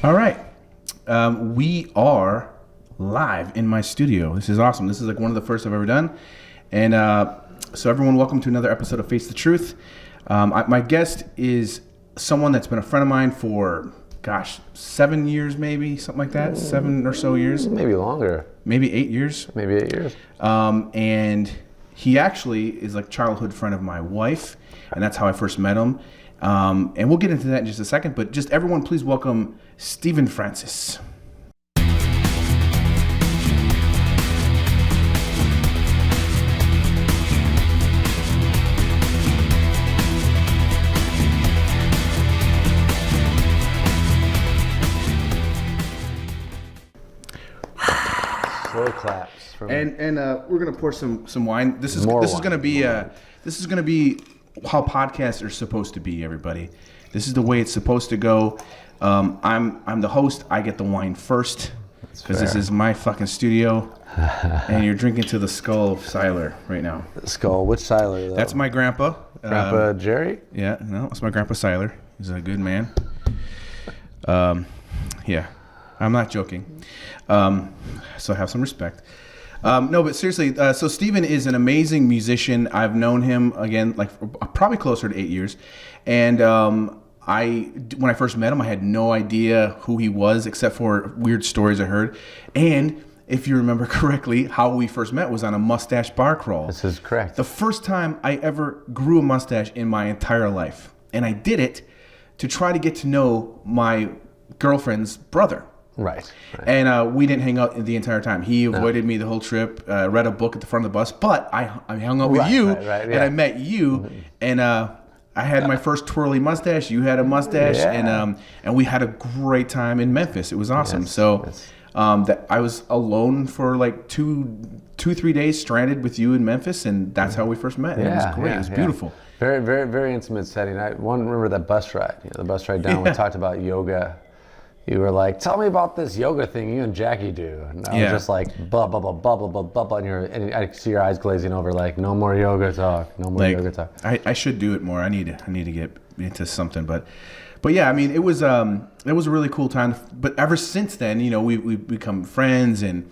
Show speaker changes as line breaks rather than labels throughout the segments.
All right. We are live in my studio. This is awesome. This is like one of the first I've ever done. And so everyone, welcome to another episode of Face the Truth. My guest is someone that's been a friend of mine for, 7 years maybe, something like that. 7 or so years.
Maybe longer.
Maybe 8 years.
Maybe 8 years.
And he actually is like a childhood friend of my wife. And that's how I first met him. And we'll get into that in just a second. But just everyone, please welcome Stephen Francis.
Slow claps.
And we're gonna pour some wine. This is gonna be how podcasts are supposed to be. Everybody, this is the way it's supposed to go. I'm the host. I get the wine first because this is my fucking studio, and you're drinking to the skull of Siler right now.
Skull? Which Siler, though?
That's my grandpa.
Grandpa Jerry?
Yeah, no, it's my grandpa Siler. He's a good man. Yeah, I'm not joking. So have some respect. No, but seriously, so Stephen is an amazing musician. I've known him, again, like probably closer to 8 years. And when I first met him, I had no idea who he was except for weird stories I heard. And if you remember correctly, how we first met was on a mustache bar crawl.
This is correct.
The first time I ever grew a mustache in my entire life. And I did it to try to get to know my girlfriend's brother.
Right.
And we didn't hang out the entire time. He avoided me the whole trip, read a book at the front of the bus, but I hung out with you, and I met you, and I had my first twirly mustache. You had a mustache, and we had a great time in Memphis. It was awesome. That I was alone for like 2-3 days, stranded with you in Memphis, and that's how we first met. And it was great. It was beautiful.
Very, very, very intimate setting. I remember that bus ride. The bus ride down. We talked about yoga. You were like, tell me about this yoga thing you and Jackie do. And I was just like, blah, blah, blah, blah, blah, blah, blah, blah. And I see your eyes glazing over like, no more yoga talk. No more yoga talk.
I should do it more. I need to get into something. But yeah, I mean, it was a really cool time. But ever since then, we've become friends. And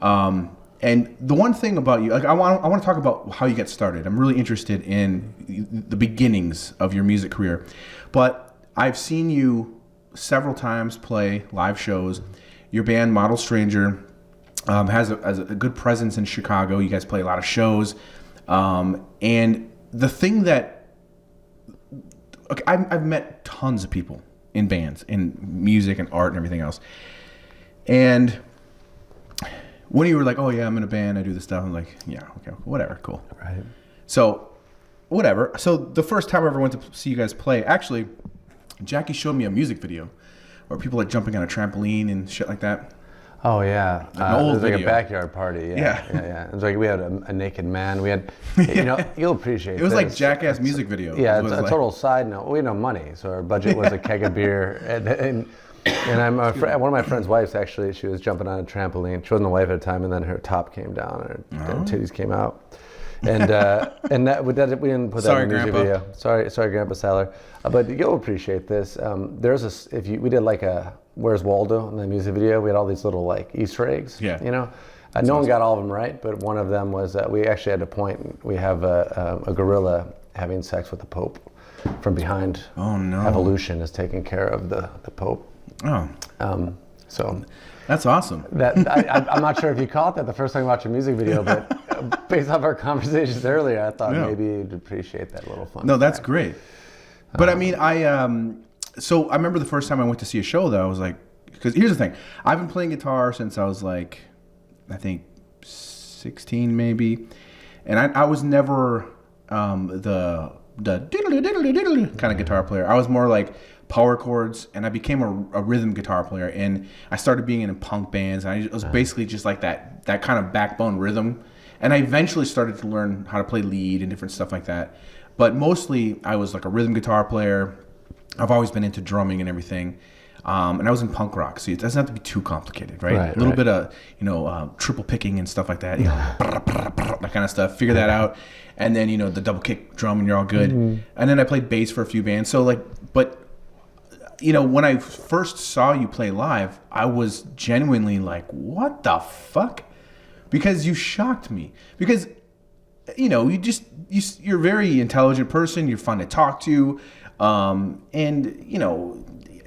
the one thing about you, like, I want to talk about how you get started. I'm really interested in the beginnings of your music career. But I've seen you several times play live shows. Your band Model Stranger has a good presence in Chicago. You guys play a lot of shows, and the thing that I've met tons of people in bands, in music and art and everything else. And when you were like, "Oh yeah, I'm in a band, I do this stuff," I'm like, "Yeah, okay, whatever, cool."
Right.
So, whatever. So the first time I ever went to see you guys play, actually, Jackie showed me a music video where people are jumping on a trampoline and shit like that.
Oh yeah,
An old
it was like
video.
a backyard party. Yeah. It was like we had a naked man. We had, you'll appreciate.
It was
this.
like Jackass music video.
Yeah, it's a total side note. We had no money, so our budget was a keg of beer. And one of my friend's wives, actually, she was jumping on a trampoline. She wasn't a wife at the time, and then her top came down, and her titties came out. And we didn't put that in the music video. Sorry, Grandpa Saller. But you'll appreciate this. We did like a Where's Waldo in the music video. We had all these little like Easter eggs.
Yeah.
No one got all of them right, but one of them was we actually had a point. We have a gorilla having sex with the Pope from behind.
Oh no!
Evolution is taking care of the Pope.
Oh.
So.
That's awesome.
I'm not sure if you caught that the first time you watched a music video, but based off our conversations earlier, I thought maybe you'd appreciate that little fun.
No, that's great. But I mean, so I remember the first time I went to see a show, though, I was like, because here's the thing. I've been playing guitar since I was like, I think 16 maybe. And I was never the diddle kind of guitar player. I was more like power chords, and I became a rhythm guitar player, and I started being in punk bands, and I was basically just like that kind of backbone rhythm, and I eventually started to learn how to play lead and different stuff like that, but mostly I was like a rhythm guitar player. I've always been into drumming and everything, and I was in punk rock, so it doesn't have to be too complicated, right? A little bit of triple picking and stuff like that, that kind of stuff. Figure that out, and then the double kick drum, and you're all good. And then I played bass for a few bands, so but when I first saw you play live, I was genuinely like, what the fuck? Because you shocked me. Because, you're a very intelligent person. You're fun to talk to. And,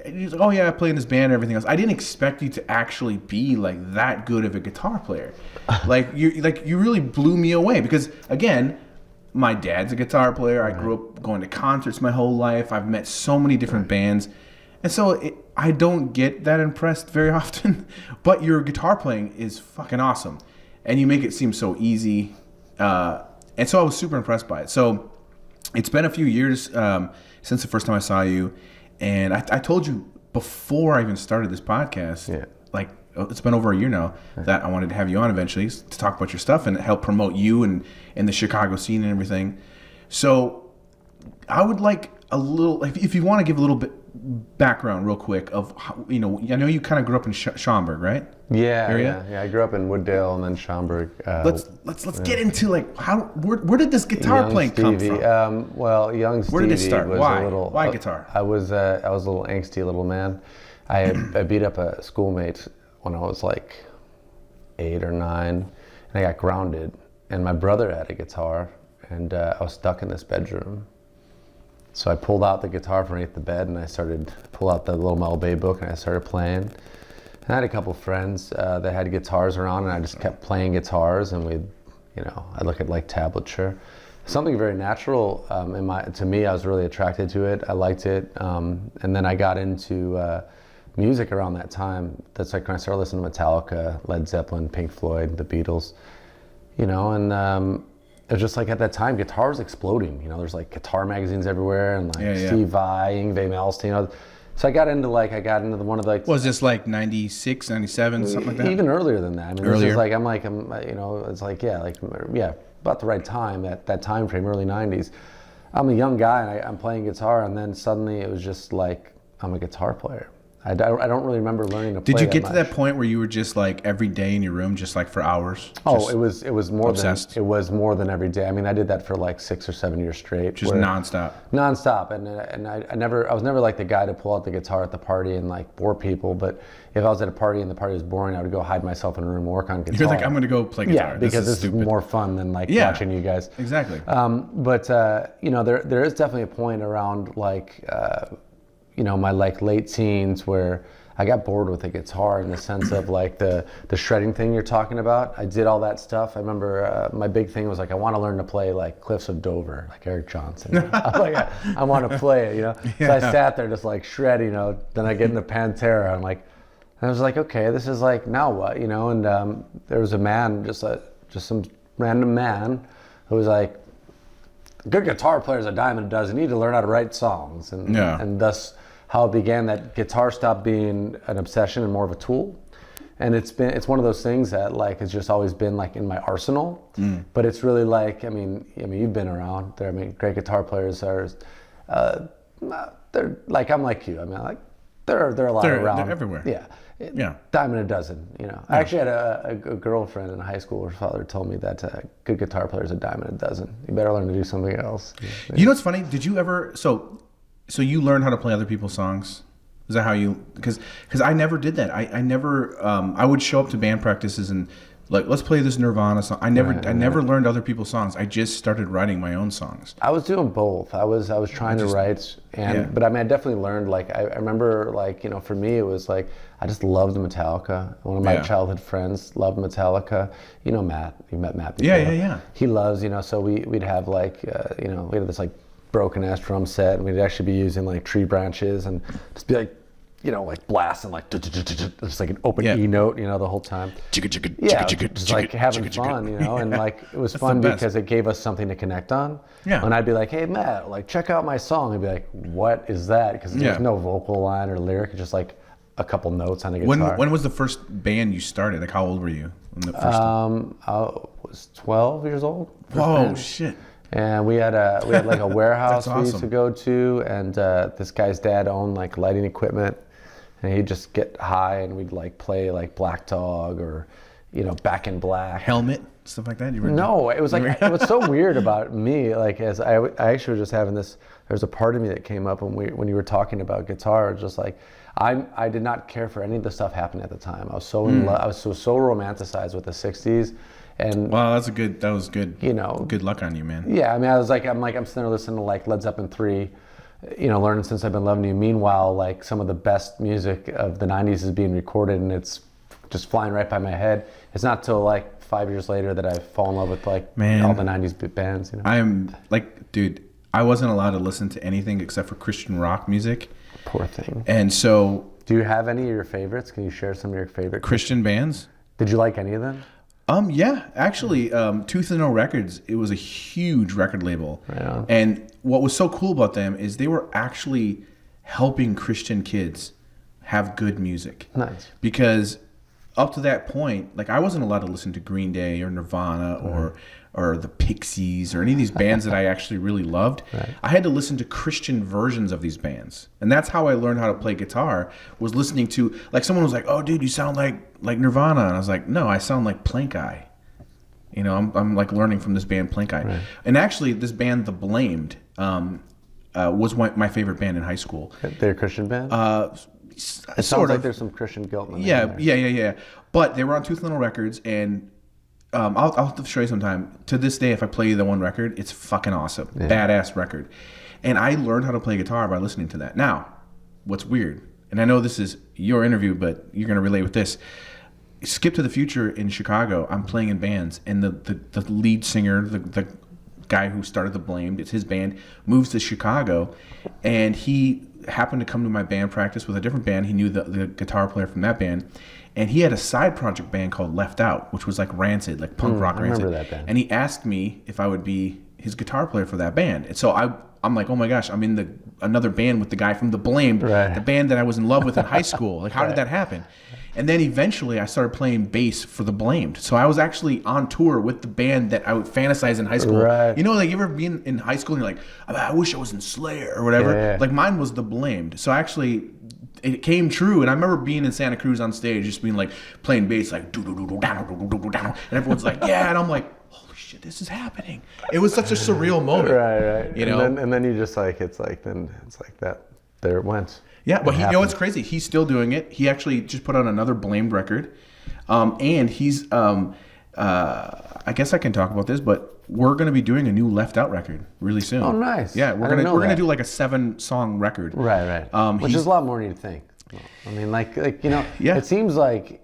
you're like, oh yeah, I play in this band and everything else. I didn't expect you to actually be like that good of a guitar player. You really blew me away because again, my dad's a guitar player. I grew up going to concerts my whole life. I've met so many different bands. And so I don't get that impressed very often, but your guitar playing is fucking awesome. And you make it seem so easy. And so I was super impressed by it. So it's been a few years since the first time I saw you. And I told you before I even started this podcast, it's been over a year now, that I wanted to have you on eventually to talk about your stuff and help promote you and the Chicago scene and everything. So I would like a little, if you want to give a little bit background real quick of how, I know you kind of grew up in Schaumburg, right?
Yeah. I grew up in Wooddale and then Schaumburg.
Let's get into where did this guitar playing come from?
Young Stevie.
Where did it start?
Why
guitar?
I was a little angsty little man. I beat up a schoolmate when I was like 8 or 9, and I got grounded. And my brother had a guitar, and I was stuck in this bedroom. So I pulled out the guitar from underneath the bed, and I started to pull out the little Mel Bay book, and I started playing. And I had a couple friends that had guitars around, and I just kept playing guitars, and I look at like tablature. Something very natural to me. I was really attracted to it. I liked it, and then I got into music around that time. That's like when I started listening to Metallica, Led Zeppelin, Pink Floyd, the Beatles, and it was just like at that time, guitar was exploding. There's like guitar magazines everywhere, and like Steve Vai, Yngwie Malmsteen. So I got into one of the like.
Was this like 96, 97, something like that?
Even earlier than that. I mean,
earlier.
It's like about the right time, at that time frame, early 90s. I'm a young guy and I'm playing guitar, and then suddenly it was just like I'm a guitar player. I don't really remember learning to play.
Did you get to that point where you were just like every day in your room, just like for hours?
Oh, it was more
obsessed?
It was more than every day. I mean, I did that for like 6 or 7 years straight.
Just nonstop.
Nonstop, and I was never like the guy to pull out the guitar at the party and like bore people. But if I was at a party and the party was boring, I would go hide myself in a room and work on guitar.
You're like, I'm going to go play guitar.
Yeah, because this is more fun than like watching you guys.
Exactly.
There is definitely a point around like my like late teens where I got bored with the guitar in the sense of like the shredding thing you're talking about. I did all that stuff. I remember my big thing was like, I want to learn to play like Cliffs of Dover, like Eric Johnson. I want to play it, So I sat there just like shred, then I get into Pantera. And I was like, okay, this is like, now what, And there was a man, just some random man who was like, good guitar player's a dime a dozen. You need to learn how to write songs. And thus how it began, that guitar stopped being an obsession and more of a tool. And it's one of those things that like has just always been like in my arsenal. But it's really like, I mean you've been around there. I mean, great guitar players are they're like, I'm like you. I mean, like there are a lot around.
They're everywhere.
Yeah. Dime a dozen, I actually had a girlfriend in high school. Her father told me that a good guitar player is a dime a dozen. You better learn to do something else.
You know what's funny? Did you ever, so you learned how to play other people's songs? Is that how you, because I never did that. I never, I would show up to band practices and like, let's play this Nirvana song. I never learned other people's songs. I just started writing my own songs.
I was doing both. I was trying to write, but I mean, I definitely learned. Like, I remember, like, for me, it was like I just loved Metallica. One of my childhood friends loved Metallica. Matt. You met Matt before.
Yeah.
He loves, so we'd have like, we had this like broken ass drum set, and we'd actually be using like tree branches and just be like, like blasting like just like an open E note, the whole time. Just like having fun, and like it was fun because it gave us something to connect on. Yeah. And I'd be like, hey Matt, like check out my song. He'd be like, what is that? Because there's no vocal line or lyric, it's just like a couple notes on a guitar.
When was the first band you started? Like how old were you? When the first
I was 12 years old.
Whoa, shit.
And we had like a warehouse
awesome.
We used to go to, and this guy's dad owned like lighting equipment, and he'd just get high and we'd like play like Black Dog or Back in Black.
Helmet? stuff like that?
No, it was like what's so weird about me, like as I actually was just having this. There's a part of me that came up when you were talking about guitar, just like I did not care for any of the stuff happening at the time. I was so in love. I was so romanticized with the '60s, and
wow, that was good.
You know,
good luck on you, man.
Yeah, I mean, I'm sitting there listening to like Led Zeppelin 3, you know, learning Since I've Been Loving You. Meanwhile, like some of the best music of the '90s is being recorded, and it's just flying right by my head. It's not till like 5 years later that I fall in love with like all the '90s bands. You know,
I am like, dude, I wasn't allowed to listen to anything except for Christian rock music.
Poor thing.
And so,
do you have any of your favorites? Can you share some of your favorite
Christian bands?
Did you like any of them?
Yeah, actually, Tooth and Nail Records, it was a huge record label.
Right on.
And what was so cool about them is they were actually helping Christian kids have good music.
Nice.
Because up to that point, like I wasn't allowed to listen to Green Day or Nirvana or the Pixies or any of these bands that I actually really loved.
Right.
I had to listen to Christian versions of these bands. And that's how I learned how to play guitar, was listening to, like someone was like, oh dude, you sound like Nirvana. And I was like, no, I sound like Plank Eye. You know, I'm like learning from this band Plank Eye. Right. And actually this band, The Blamed, was my favorite band in high school.
They're a Christian band? It sounds like there's some Christian guilt in there.
Yeah. But they were on Tooth and Nail Records, and I'll have to show you sometime. To this day, if I play you the one record, it's fucking awesome. Yeah. Badass record. And I learned how to play guitar by listening to that. Now, what's weird, and I know this is your interview, but you're going to relate with this. Skip to the Future in Chicago, I'm playing in bands, and the lead singer, the guy who started The Blamed, it's his band, moves to Chicago, and he happened to come to my band practice with a different band. He knew the guitar player from that band, and he had a side project band called Left Out, which was like Rancid, like punk rock Rancid.
I remember that band.
And he asked me if I would be his guitar player for that band. And so I'm like, oh my gosh, I'm in another band with the guy from The Blamed, the band that I was in love with in high school. Like, how did that happen? And then eventually I started playing bass for The Blamed. So I was actually on tour with the band that I would fantasize in high school.
Right.
You know, like you ever been in high school and you're like, I wish I was in Slayer or whatever.
Yeah.
Like mine was The Blamed. So actually it came true. And I remember being in Santa Cruz on stage, just being like playing bass, like do do do do down do do do down, and everyone's like, yeah, and I'm like, holy shit, this is happening. It was such a surreal moment.
Right.
You know,
and then you just like it's like that. There it went.
Yeah, but you know what's crazy? He's still doing it. He actually just put out another Blamed record, and he's I guess I can talk about this, but we're going to be doing a new Left Out record really soon.
Oh, nice.
Yeah, we're gonna do like a 7-song record.
Right. Which is a lot more than you'd think. I mean, like you know, it seems like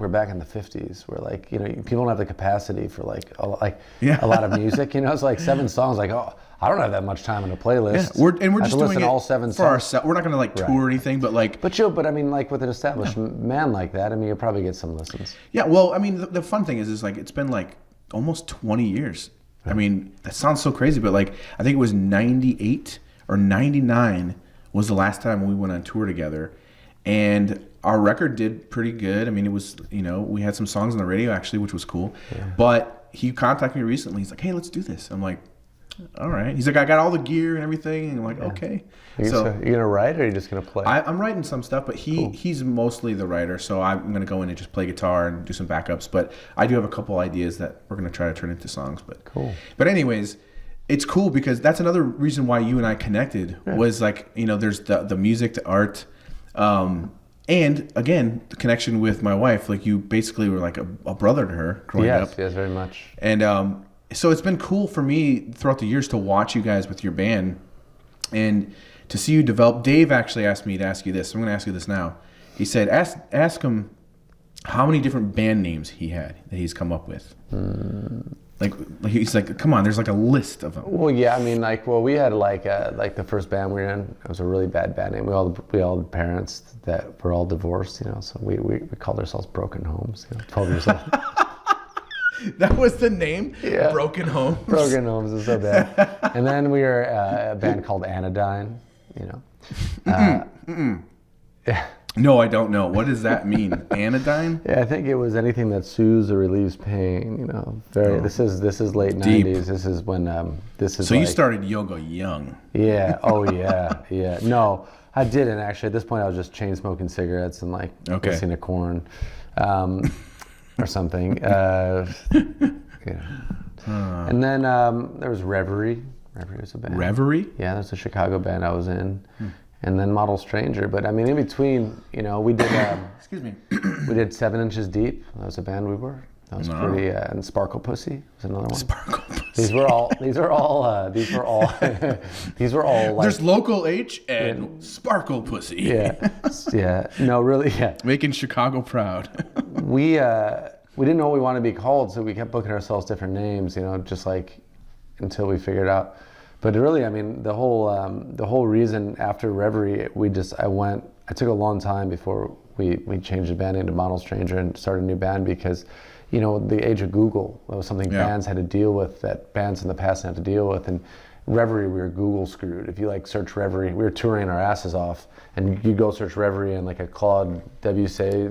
we're back in the 50s, where like, you know, people don't have the capacity for like a lot of music. You know, it's like 7 songs. Like, oh, I don't have that much time in a playlist.
Yeah, we're just doing it
all 7
for ourselves. We're not gonna like tour or anything, but like.
But I mean, like with an established man like that, I mean, you'll probably get some listens.
Yeah, well, I mean, the fun thing is like it's been like almost 20 years. I mean, that sounds so crazy, but like I think it was 98 or 99 was the last time we went on tour together. And our record did pretty good. I mean, it was, you know, we had some songs on the radio actually, which was cool. Yeah. But he contacted me recently. He's like, hey, let's do this. I'm like, all right. He's like, I got all the gear and everything. And I'm like, okay.
So you're going to write, or are you just going to play?
I'm writing some stuff, but he's mostly the writer. So I'm going to go in and just play guitar and do some backups. But I do have a couple ideas that we're going to try to turn into songs. But
cool.
But anyways, it's cool because that's another reason why you and I connected was like, you know, there's the music, the art. And again, the connection with my wife, like you basically were like a brother to her growing up.
Yes, very much.
And so it's been cool for me throughout the years to watch you guys with your band and to see you develop. Dave actually asked me to ask you this. I'm going to ask you this now. He said, ask him how many different band names he had that he's come up with. Like he's like, come on, there's like a list of them.
Well, yeah, I mean, we had like the first band we were in. It was a really bad band name. We all had parents that were all divorced, you know. So we called ourselves Broken Homes. You know, 12 years old.
That was the name.
Yeah.
Broken Homes.
Broken Homes is so bad. And then we were a band called Anodyne. You know. Yeah.
No, I don't know. What does that mean? Anodyne?
Yeah, I think it was anything that soothes or relieves pain. You know, This is late
Deep.
90s. This is when
So you started yoga young.
Yeah. Oh yeah. No, I didn't actually. At this point, I was just chain smoking cigarettes and like listening to Korn, or something. And then there was Reverie. Reverie was a band.
Reverie?
Yeah, that's a Chicago band I was in. And then Model Stranger. But I mean, in between, we did.
Excuse me.
We did 7 Inches Deep. That was a band we were. That was pretty. And Sparkle Pussy was another one.
Sparkle Pussy.
These were all. These were all. Like,
there's Local H and Sparkle Pussy.
Yeah. No, really. Yeah.
Making Chicago proud.
We didn't know what we wanted to be called, so we kept booking ourselves different names. Just like until we figured out. But really, I mean, the whole reason after Reverie, I took a long time before we changed the band into Model Stranger and started a new band because, the age of Google, that was something bands had to deal with, that bands in the past had to deal with. And Reverie, we were Google screwed. If you search Reverie, we were touring our asses off, and you go search Reverie and a Claude Debussy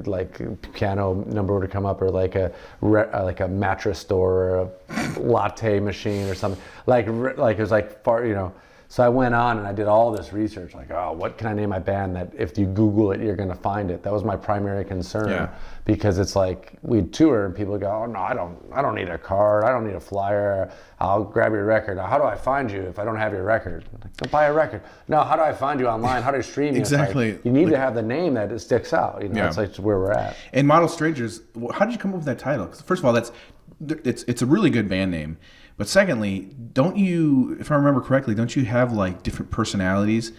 piano number would come up, or like a mattress store or a latte machine or something. It was far. So I went on and I did all this research, what can I name my band that if you Google it, you're going to find it. That was my primary concern, because it's we'd tour and people go, oh no, I don't need a card, I don't need a flyer, I'll grab your record. How do I find you if I don't have your record? Go buy a record. No, how do I find you online? How do I stream you?
Exactly.
You need to have the name that sticks out. That's where we're at.
And Model Strangers, how did you come up with that title? 'Cause first of all, it's a really good band name. But secondly, don't you, if I remember correctly, don't you have different personalities?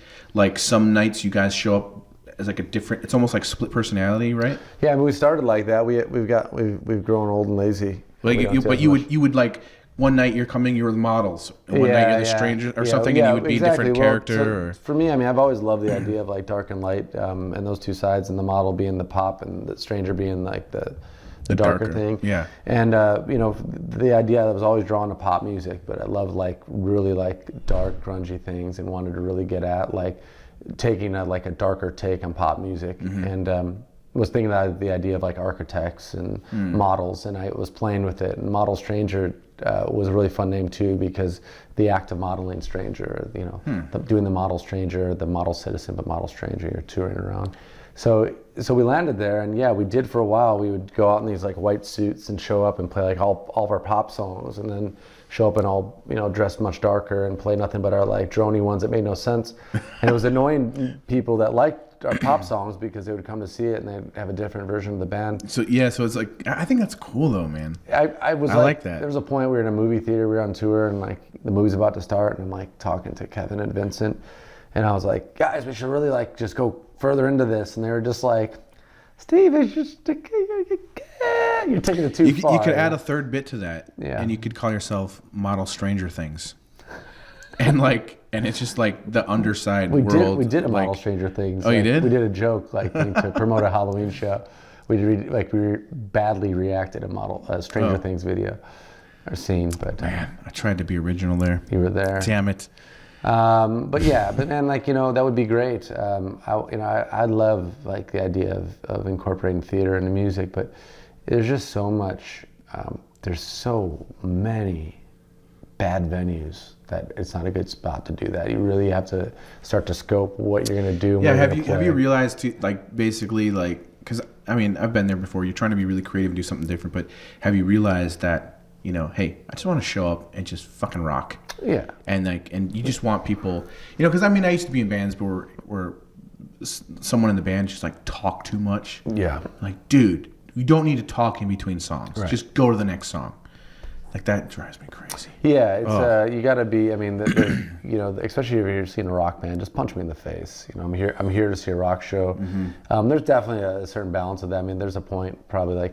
Some nights you guys show up as a different, it's almost like split personality, right?
Yeah, I mean, we started like that. We've grown old and lazy.
You would one night you're the models, and one night you're the stranger or something, and you would be a different character.
For me, I mean, I've always loved the idea of dark and light, and those two sides, and the model being the pop, and the stranger being the darker thing. Yeah. And the idea, I was always drawn to pop music, but I love really dark, grungy things, and wanted to really get at taking a darker take on pop music. And was thinking about the idea of architects and models, and I was playing with it. And Model Stranger was a really fun name too, because the act of modeling stranger, doing the model stranger, the model citizen, but model stranger, you're touring around. So we landed there, and we did for a while. We would go out in these white suits and show up and play all of our pop songs, and then show up and all dressed much darker and play nothing but our droney ones that made no sense. And it was annoying people that liked our pop songs, because they would come to see it and they'd have a different version of the band.
So it's I think that's cool though, man.
I like that. There was a point we were in a movie theater, we were on tour, and the movie's about to start, and I'm talking to Kevin and Vincent, and I was like, guys, we should really just go further into this. And they were just like, Steve, it's just you're taking it too far.
You could add a third bit to that, and you could call yourself Model Stranger Things, and it's just the underside world.
We did a Model Stranger Things.
Oh, you did?
We did a joke thing to promote a Halloween show. We badly reacted a Stranger Things video or scene, but
man, I tried to be original there.
You were there.
Damn it.
But man, that would be great. I love the idea of incorporating theater into music, but there's just so much. There's so many bad venues that it's not a good spot to do that. You really have to start to scope what you're going to do.
Yeah, have you realized basically because I mean I've been there before. You're trying to be really creative and do something different, but have you realized that? Hey, I just want to show up and just fucking rock.
Yeah.
And and you just want people, because I mean, I used to be in bands where someone in the band just talk too much.
Yeah.
Dude, you don't need to talk in between songs. Right. Just go to the next song. That drives me crazy.
Yeah, it's you got to be. I mean, especially if you're seeing a rock band, just punch me in the face. I'm here to see a rock show. Mm-hmm. There's definitely a certain balance of that. I mean, there's a point probably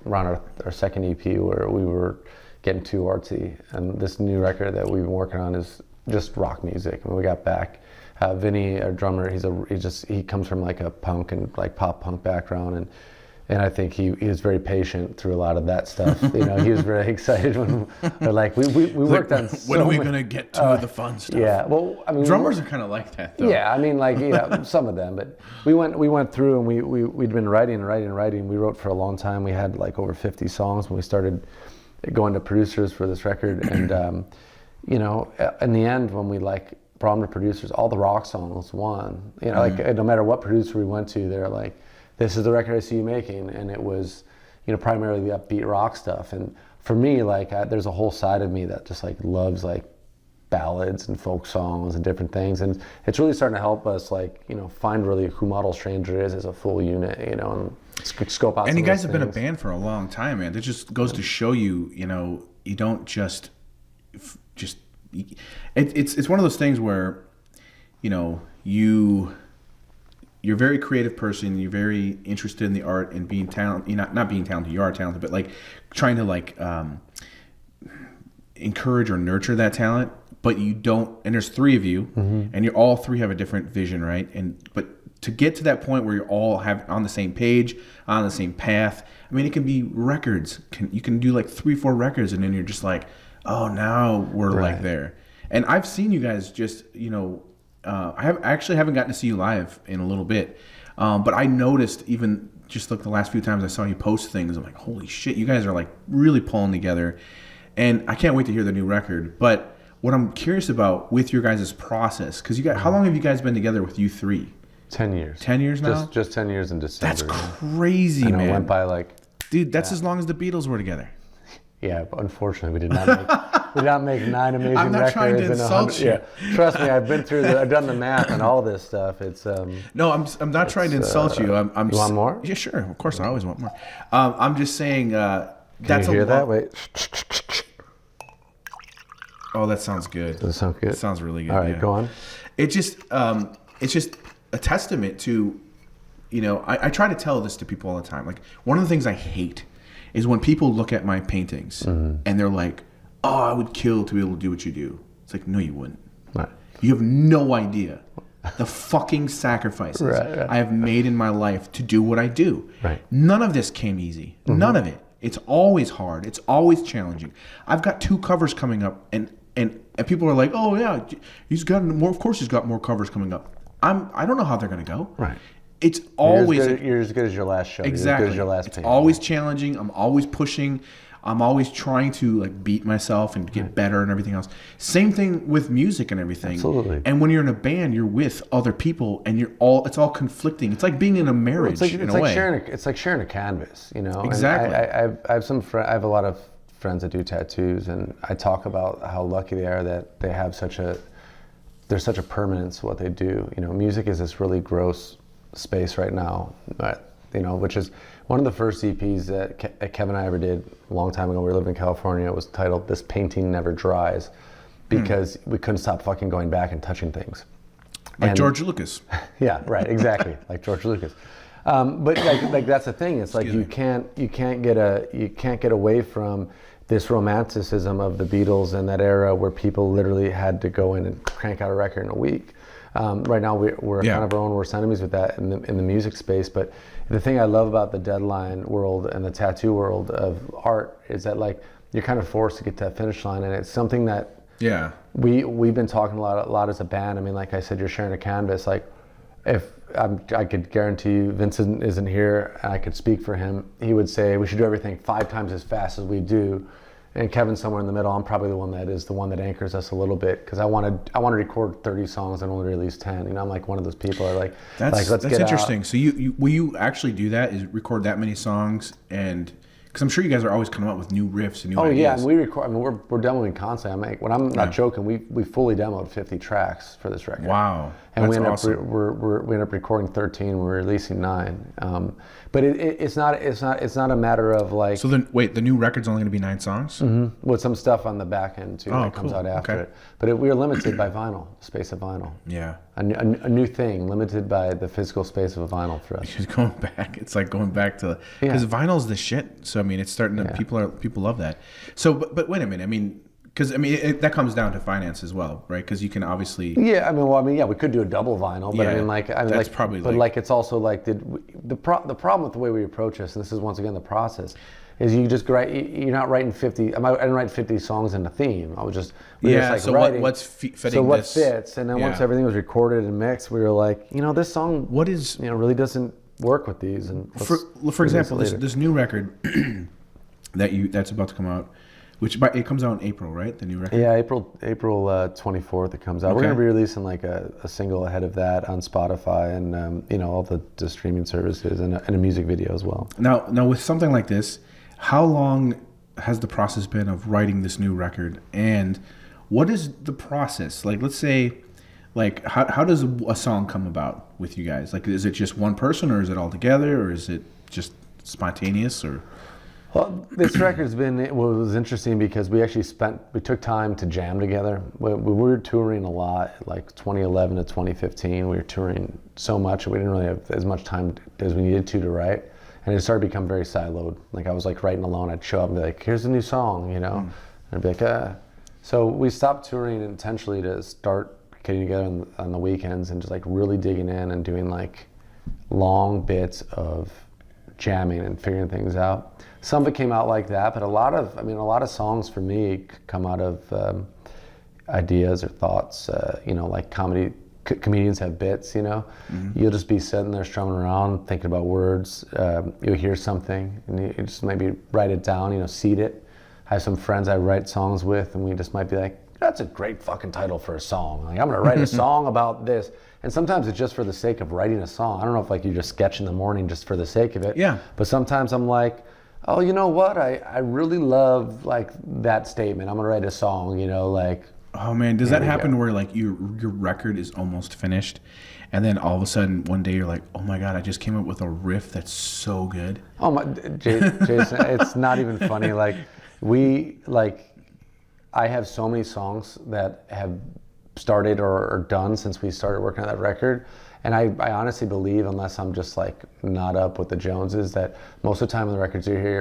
around our second EP where we were getting too artsy, and this new record that we've been working on is just rock music. And we got back, Vinny, our drummer, he comes from a punk and pop punk background, and I think he was very patient through a lot of that stuff. He was very excited when we worked on.
When are we gonna get to the fun stuff?
Yeah, well, I mean,
drummers are kind of like that, though.
Yeah, I mean, some of them, but we went through and we'd been writing. We wrote for a long time. We had over 50 songs when we started going to producers for this record, and in the end, when we brought them to producers, all the rock songs won. No matter what producer we went to, they're like, this is the record I see you making, and it was, primarily the upbeat rock stuff. And for me, like there's a whole side of me that just like loves like ballads and folk songs and different things, and it's really starting to help us like, you know, find really who Model Stranger is as a full unit, you know, and scope out.
And you guys have been a band for a long time, man. That just goes to show you, you know, you don't just it's one of those things where, you know, you're a very creative person. You're very interested in the art and being talented. You're not being talented. You are talented, but like trying to like encourage or nurture that talent. But you don't. And there's three of you, and you all three have a different vision, right? But to get to that point where you're all on the same page, on the same path. I mean, it can be records. You can do like 3-4 records, and then you're just like, oh, now we're like there. And I've seen you guys just, you know. I actually haven't gotten to see you live in a little bit, but I noticed even just like the last few times I saw you post things, I'm like, holy shit, you guys are like really pulling together, and I can't wait to hear the new record. But what I'm curious about with your guys' process, because how long have you guys been together with you three?
10 years.
10 years now?
Just 10 years in December.
That's crazy, man.
It went by like...
Dude, that's as long as the Beatles were together.
Yeah, but unfortunately, we did not make 9 amazing records.
I'm not trying to insult you.
Yeah, trust me, I've done the math and all this stuff. It's
no, I'm not trying to insult you.
You want more?
Yeah, sure. Of course, I always want more. I'm just saying.
Can you hear that? Wait.
Oh, that sounds good.
Does it sound good?
It sounds really good.
All right, go on.
It's just a testament to, you know, I try to tell this to people all the time. Like, one of the things I hate is when people look at my paintings and they're like, oh, I would kill to be able to do what you do. It's like, no, you wouldn't.
Right.
You have no idea the fucking sacrifices I have made in my life to do what I do.
Right.
None of this came easy. None of it. It's always hard. It's always challenging. I've got 2 covers coming up, and people are like, oh yeah, he's got more. Of course, he's got more covers coming up. I don't know how they're gonna go.
Right.
It's always
you're as good as your last show.
Exactly.
You're as good as your last
it's always challenging. I'm always pushing. I'm always trying to like beat myself and get better and everything else. Same thing with music and everything.
Absolutely.
And when you're in a band, you're with other people, and it's all conflicting. It's like being in a marriage in a way.
It's like sharing a canvas, you know.
Exactly.
And I have a lot of friends that do tattoos, and I talk about how lucky they are that they have there's such a permanence to what they do. You know, music is this really gross space right now, but, you know, which is one of the first EPs that Kevin and I ever did a long time ago. We were living in California. It was titled "This Painting Never Dries," because we couldn't stop fucking going back and touching things.
Like George Lucas.
Yeah, right, exactly, like George Lucas. But like that's the thing. It's like you can't get away from this romanticism of the Beatles and that era where people literally had to go in and crank out a record in a week. Right now we're kind of our own worst enemies with that in the music space. But the thing I love about the deadline world and the tattoo world of art is that like you're kind of forced to get to that finish line, and it's something that we've been talking a lot as a band. I mean, like I said, you're sharing a canvas. Like if I could guarantee you, Vincent isn't here, and I could speak for him. He would say we should do everything 5 times as fast as we do. And Kevin's somewhere in the middle. I'm probably the one that anchors us a little bit, because I want to record 30 songs and only release 10. You know, I'm like one of those people that are like, let's get
interesting.
out.
So you will you actually do that? Is record that many songs? And because I'm sure you guys are always coming up with new riffs and new ideas.
Oh yeah, and we record. I mean, we're demoing constantly. When I'm not joking, we fully demoed 50 tracks for this record.
Wow,
and
that's
we end
awesome.
we end up recording 13. We're releasing 9. But it's not a matter of like.
So then, wait, the new record's only going to be 9 songs?
Mm-hmm. With some stuff on the back end too that comes out after it. But we are limited by vinyl, space of vinyl.
Yeah.
A new thing, limited by the physical space of a vinyl for us.
Because going back, it's like going back to because vinyl's the shit. So I mean, it's starting to people love that. So, but wait a minute. I mean, because that comes down to finance as well, right? Because you can obviously.
Yeah, we could do a double vinyl, but that's probably. But it's also like the problem with the way we approach this, and this is once again the process, is you just write. You're not writing 50. I didn't write 50 songs in a theme. I was just
so
writing.
What's fitting?
So what fits? And then once everything was recorded and mixed, we were like, this song.
What is
really doesn't work with these. And
for example, this new record that's about to come out. It comes out in April, right? The new record.
Yeah, April 24th it comes out. We're going to be releasing like a single ahead of that on Spotify and all the streaming services and a music video as well.
Now with something like this, how long has the process been of writing this new record? And what is the process? Like, let's say, like, how does a song come about with you guys? Like, is it just one person, or is it all together, or is it just spontaneous, or?
Well, this record's been, it was interesting because we took time to jam together. We were touring a lot, like 2011 to 2015. We were touring so much, we didn't really have as much time as we needed to write. And it started to become very siloed. Like I was like writing alone, I'd show up and be like, here's a new song, you know? And I'd be like, ah. So we stopped touring intentionally to start getting together on the weekends and just like really digging in and doing like long bits of jamming and figuring things out. Some of it came out like that, but a lot of songs for me come out of ideas or thoughts. You know, like comedians have bits. You know, you'll just be sitting there strumming around, thinking about words. You'll hear something, and you just maybe write it down. You know, seed it. I have some friends I write songs with, and we just might be like, "That's a great fucking title for a song." Like, I'm gonna write a song about this. And sometimes it's just for the sake of writing a song. I don't know if like you just sketch in the morning just for the sake of it.
Yeah.
But sometimes I'm like, oh, you know what? I really love like that statement. I'm gonna write a song, you know, like.
Oh man, does that happen where like your record is almost finished, and then all of a sudden one day you're like, oh my god, I just came up with a riff that's so good.
Oh my, Jason, it's not even funny. Like I have so many songs that have started or done since we started working on that record, and I honestly believe, unless I'm just like not up with the Joneses, that most of the time on the records you hear,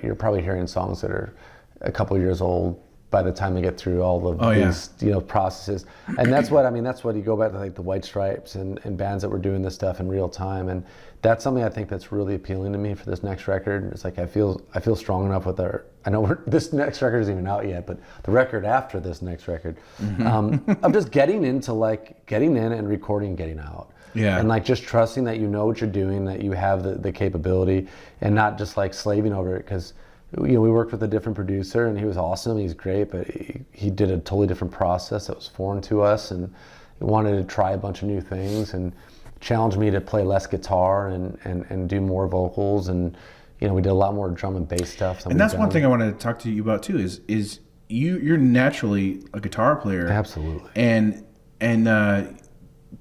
you're probably hearing songs that are a couple years old by the time they get through all of these you know processes. And that's what that's what you go back to, like the White Stripes and bands that were doing this stuff in real time. And that's something I think that's really appealing to me for this next record. It's like I feel strong enough with this next record isn't even out yet, but the record after this next record, I'm just getting into like getting in and recording, getting out.
Yeah.
And like just trusting that you know what you're doing, that you have the capability, and not just like slaving over it. Because you know, we worked with a different producer and he was awesome, he's great, but he did a totally different process that was foreign to us, and he wanted to try a bunch of new things and challenged me to play less guitar and do more vocals. And you know, we did a lot more drum and bass stuff.
And that's one thing I want to talk to you about too, is you're naturally a guitar player.
Absolutely.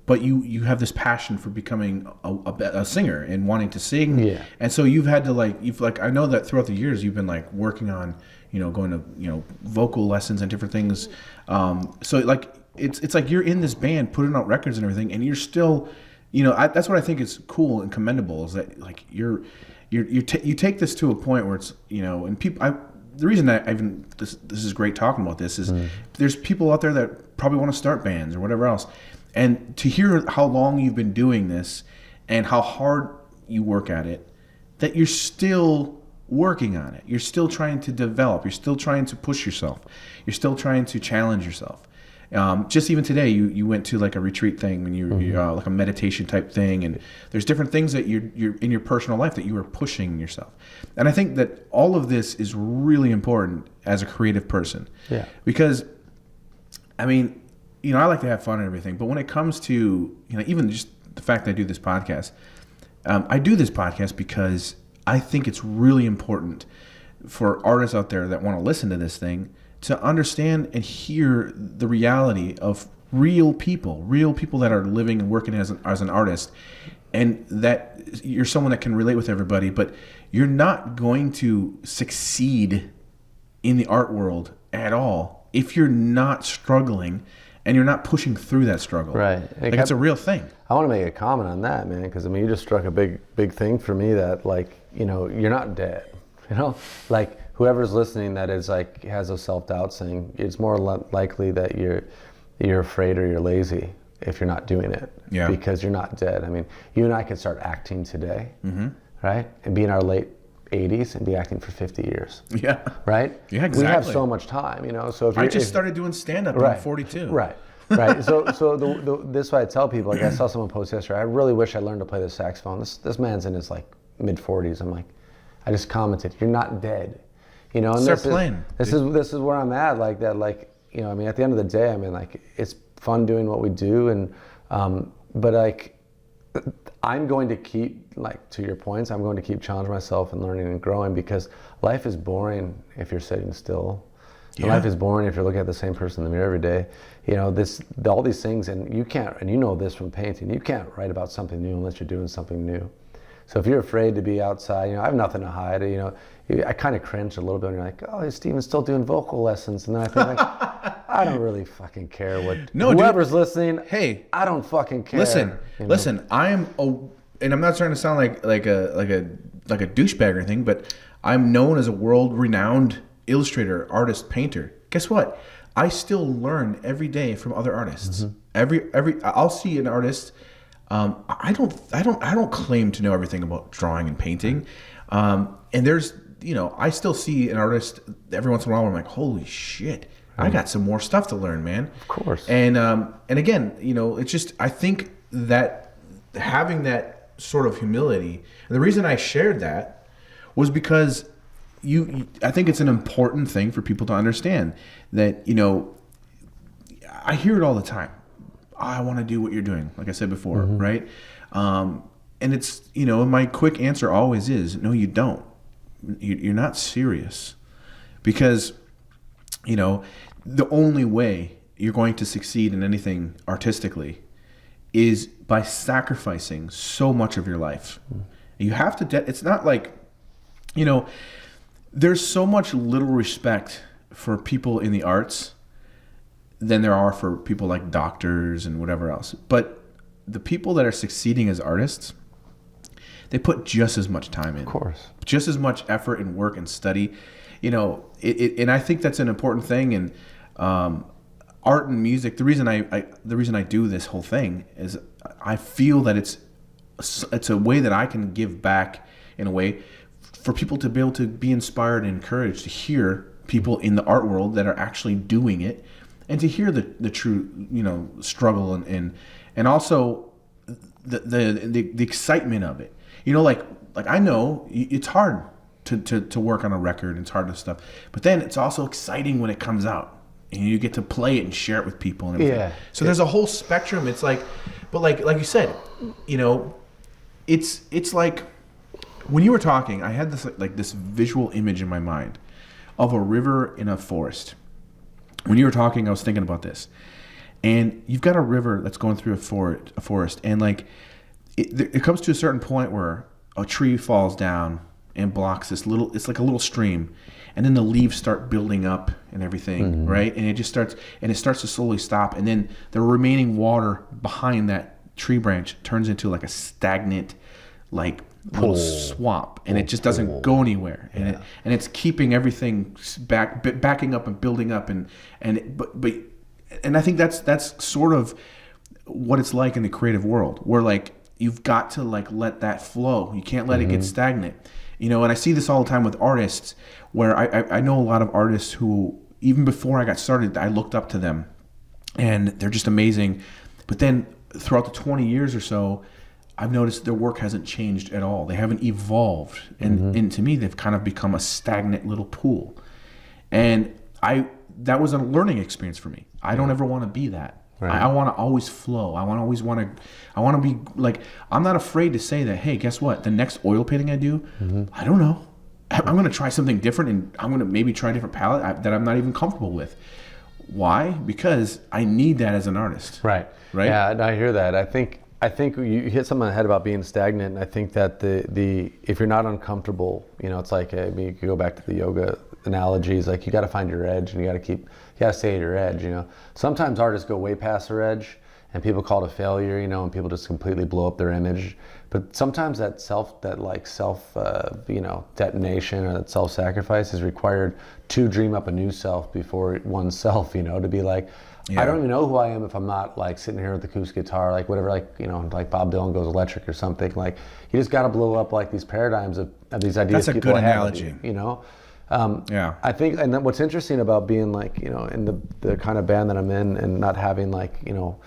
But you have this passion for becoming a singer and wanting to sing.
Yeah.
And so you've had to I know that throughout the years you've been like working on, you know, going to, you know, vocal lessons and different things. So like it's like you're in this band putting out records and everything, and you're still, you know, that's what I think is cool and commendable, is that like you take this to a point where it's, you know, and people, the reason that this is great talking about this is there's people out there that probably want to start bands or whatever else. And to hear how long you've been doing this and how hard you work at it, that you're still working on it. You're still trying to develop. You're still trying to push yourself. You're still trying to challenge yourself. Just even today, you went to like a retreat thing, when you're like a meditation type thing, and there's different things that you're in your personal life that you are pushing yourself. And I think that all of this is really important as a creative person.
Yeah.
Because, I mean, you know, I like to have fun and everything, but when it comes to, you know, even just the fact that I do this podcast, I do this podcast because I think it's really important for artists out there that want to listen to this thing to understand and hear the reality of real people that are living and working as an artist, and that you're someone that can relate with everybody, but you're not going to succeed in the art world at all if you're not struggling and you're not pushing through that struggle.
Right.
Like, it's a real thing.
I want to make a comment on that, man, because I mean, you just struck a big thing for me, that like, you know, you're not dead. You know, like whoever's listening that is like has a self-doubt thing, it's more likely that you're afraid or you're lazy if you're not doing it.
Yeah.
Because you're not dead. I mean, you and I could start acting today, right, and be in our late 80s and be acting for 50 years.
Yeah.
Right?
Yeah, exactly.
We have so much time, you know. So if
I just started doing stand-up
right,
at 42.
Right. So this is what I tell people. Like, I saw someone post yesterday, I really wish I learned to play the saxophone. This man's in his like mid-40s. I'm like, I just commented, you're not dead. You know, and
start playing.
This is where I'm at, like that, like, you know, I mean, at the end of the day, I mean, like, it's fun doing what we do, and but like, I'm going to keep, like, to your points, I'm going to keep challenging myself and learning and growing, because life is boring if you're sitting still. Yeah. Life is boring if you're looking at the same person in the mirror every day. You know, all these things, and you can't, and you know this from painting, you can't write about something new unless you're doing something new. So if you're afraid to be outside, you know, I have nothing to hide. You know, I kind of cringe a little bit when you're like, oh, Steven's still doing vocal lessons. And then I think, like, I don't really fucking care what whoever's listening.
Hey,
I don't fucking care.
Listen. I am, and I'm not trying to sound like a douchebag or anything, but I'm known as a world-renowned illustrator, artist, painter. Guess what? I still learn every day from other artists. I'll see an artist. I don't claim to know everything about drawing and painting. And there's, you know, I still see an artist every once in a while where I'm like, holy shit, I got some more stuff to learn, man.
Of course.
And again, you know, it's just, I think that having that sort of humility, and the reason I shared that was because I think it's an important thing for people to understand that, you know, I hear it all the time. I want to do what you're doing, like I said before, right? And it's, you know, my quick answer always is, no, you don't. You're not serious. Because, you know, the only way you're going to succeed in anything artistically is by sacrificing so much of your life. You have to, it's not like, you know, there's so much little respect for people in the arts than there are for people like doctors and whatever else. But the people that are succeeding as artists, they put just as much time in.
Of course. Just
as much effort and work and study. You know, and I think that's an important thing. And art and music, the reason I do this whole thing is I feel that it's a way that I can give back in a way for people to be able to be inspired and encouraged to hear people in the art world that are actually doing it, and to hear the true, you know, struggle and also the excitement of it. You know, like I know it's hard to work on a record, and it's hard to stuff, but then it's also exciting when it comes out and you get to play it and share it with people and everything. Yeah. So there's a whole spectrum. It's like, but like you said, you know, it's like when you were talking, I had this visual image in my mind of a river in a forest. When you were talking, I was thinking about this, and you've got a river that's going through a forest, and like it comes to a certain point where a tree falls down and blocks it's like a little stream, and then the leaves start building up and everything, right? And it starts to slowly stop, and then the remaining water behind that tree branch turns into like a stagnant, like little swamp, and it just doesn't go anywhere, and it's keeping everything backing up and building up, and I think that's sort of what it's like in the creative world, where like you've got to like let that flow. You can't let it get stagnant, you know. And I see this all the time with artists, where I know a lot of artists who, even before I got started, I looked up to them, and they're just amazing. But then throughout the 20 years or so, I've noticed their work hasn't changed at all. They haven't evolved. And to me, they've kind of become a stagnant little pool. And that was a learning experience for me. I don't ever want to be that. Right. I want to always flow. I want to be like, I'm not afraid to say that, hey, guess what? The next oil painting I do, I don't know. I'm going to try something different, and I'm going to maybe try a different palette that I'm not even comfortable with. Why? Because I need that as an artist.
Right. Yeah, I hear that. I think you hit something on the head about being stagnant. And I think that the if you're not uncomfortable, you know, it's like, I mean, you could go back to the yoga analogies. Like, you got to find your edge, and you got to stay at your edge. You know, sometimes artists go way past their edge, and people call it a failure. You know, and people just completely blow up their image. But sometimes that self detonation, or that self-sacrifice is required to dream up a new self before oneself. You know, to be like, I don't even know who I am if I'm not like sitting here with the acoustic guitar, like whatever, like, you know, like Bob Dylan goes electric or something. Like, you just got to blow up like these paradigms of these ideas.
That's a good analogy.
You know, I think, and then what's interesting about being like, you know, in the kind of band that I'm in, and not having like, you know,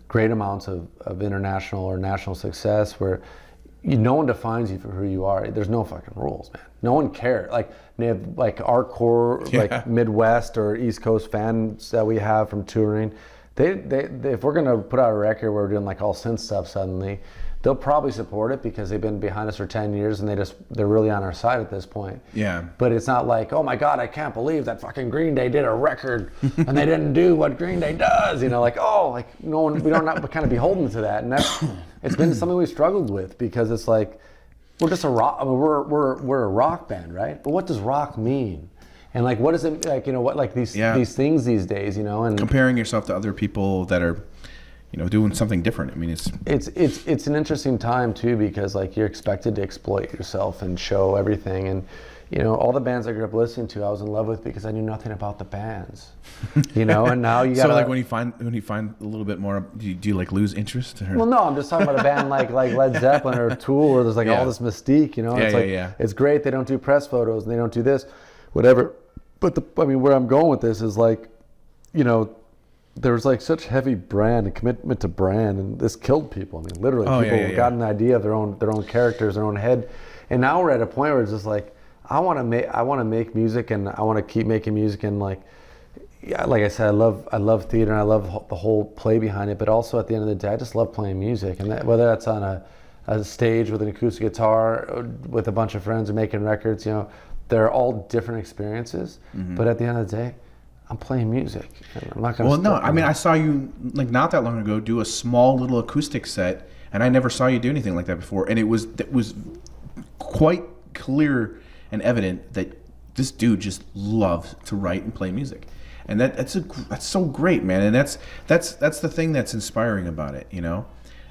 great amounts of international or national success, where no one defines you for who you are. There's no fucking rules, man. No one cares. Like our core, like Midwest or East Coast fans that we have from touring, They if we're gonna put out a record where we're doing like all synth stuff suddenly, they'll probably support it because they've been behind us for 10 years and they're really on our side at this point.
Yeah.
But it's not like, oh my God, I can't believe that fucking Green Day did a record and they didn't do what Green Day does. You know, like, oh, like no one, we don't not kind of beholden to that. And it's been something we struggled with because it's like, we're just a rock, I mean, we're a rock band, right? But what does rock mean? And like, what is it, like, you know, what, like these things these days, you know, and
comparing yourself to other people that are, you know, doing something different. I mean,
it's an interesting time too, because like you're expected to exploit yourself and show everything. And, you know, all the bands I grew up listening to, I was in love with because I knew nothing about the bands, you know, and now you got
So like when you find a little bit more, do you like lose interest? Or?
Well, no, I'm just talking about a band like Led Zeppelin or Tool where there's like all this mystique, you know, it's it's great. They don't do press photos and they don't do this, whatever. But I mean, where I'm going with this is like, you know, there was like such heavy brand and commitment to brand, and this killed people. I mean, literally, people got an idea of their own characters, their own head, and now we're at a point where it's just like, I want to make music, and I want to keep making music, and like I said, I love theater, and I love the whole play behind it, but also at the end of the day, I just love playing music, and whether that's on a stage with an acoustic guitar, or with a bunch of friends, or making records, you know, they're all different experiences, but at the end of the day, I'm playing music. I'm not gonna.
Well, no, I mean, I saw you like not that long ago do a small little acoustic set, and I never saw you do anything like that before. And it was quite clear and evident that this dude just loves to write and play music, and that's so great, man. And that's the thing that's inspiring about it, you know.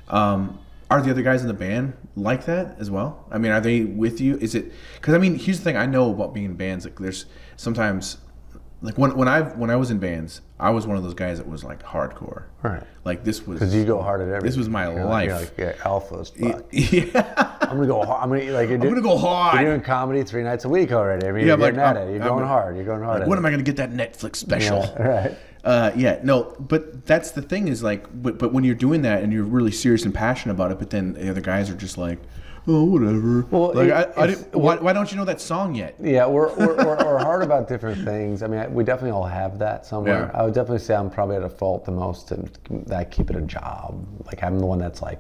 Are the other guys in the band like that as well? I mean, are they with you? Is it because I mean, here's the thing I know about being in bands. Like, there's sometimes. Like when I was in bands, I was one of those guys that was like hardcore.
Right.
Like this was
because you go hard at everything.
This was my life.
You're like alpha as fuck.
Yeah.
I'm gonna go hard. I'm gonna
go hard.
You're doing comedy 3 nights a week already. I mean, you're getting at it. You're going hard. You're going hard.
Like, when am I gonna get that Netflix special?
Yeah, right.
No, but that's the thing is like, but when you're doing that and you're really serious and passionate about it, but then the other guys are just like, oh, whatever. Well, like, why don't you know that song yet?
Yeah, we're hard about different things. I mean, we definitely all have that somewhere. Yeah. I would definitely say I'm probably at a fault the most in that I keep it a job. Like, I'm the one that's like,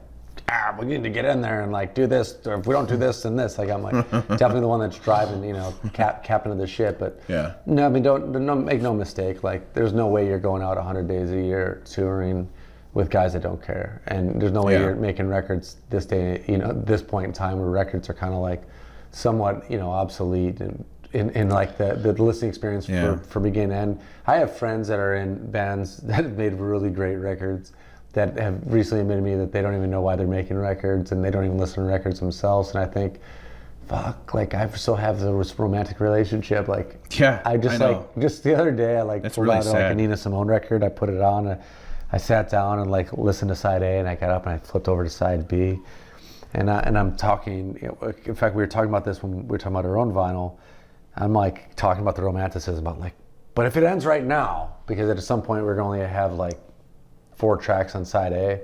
we need to get in there and like do this, or if we don't do this, then this. Like, I'm like definitely the one that's driving, you know, captain of the ship. But
yeah,
no, I mean, don't make no mistake. Like, there's no way you're going out 100 days a year touring with guys that don't care, and there's no way you're making records this day, you know, this point in time where records are kind of like somewhat, you know, obsolete and in like the listening experience for beginning to end. I have friends that are in bands that have made really great records that have recently admitted to me that they don't even know why they're making records and they don't even listen to records themselves. And I think, fuck, like I still have this romantic relationship. Like, I just the other day I like pulled out like a Nina Simone record. I put it on. I sat down and like listened to side A, and I got up and I flipped over to side B, and I'm talking. You know, in fact, we were talking about this when we were talking about our own vinyl. I'm like talking about the romanticism about like, but if it ends right now, because at some point we're going to only have like 4 tracks on side A,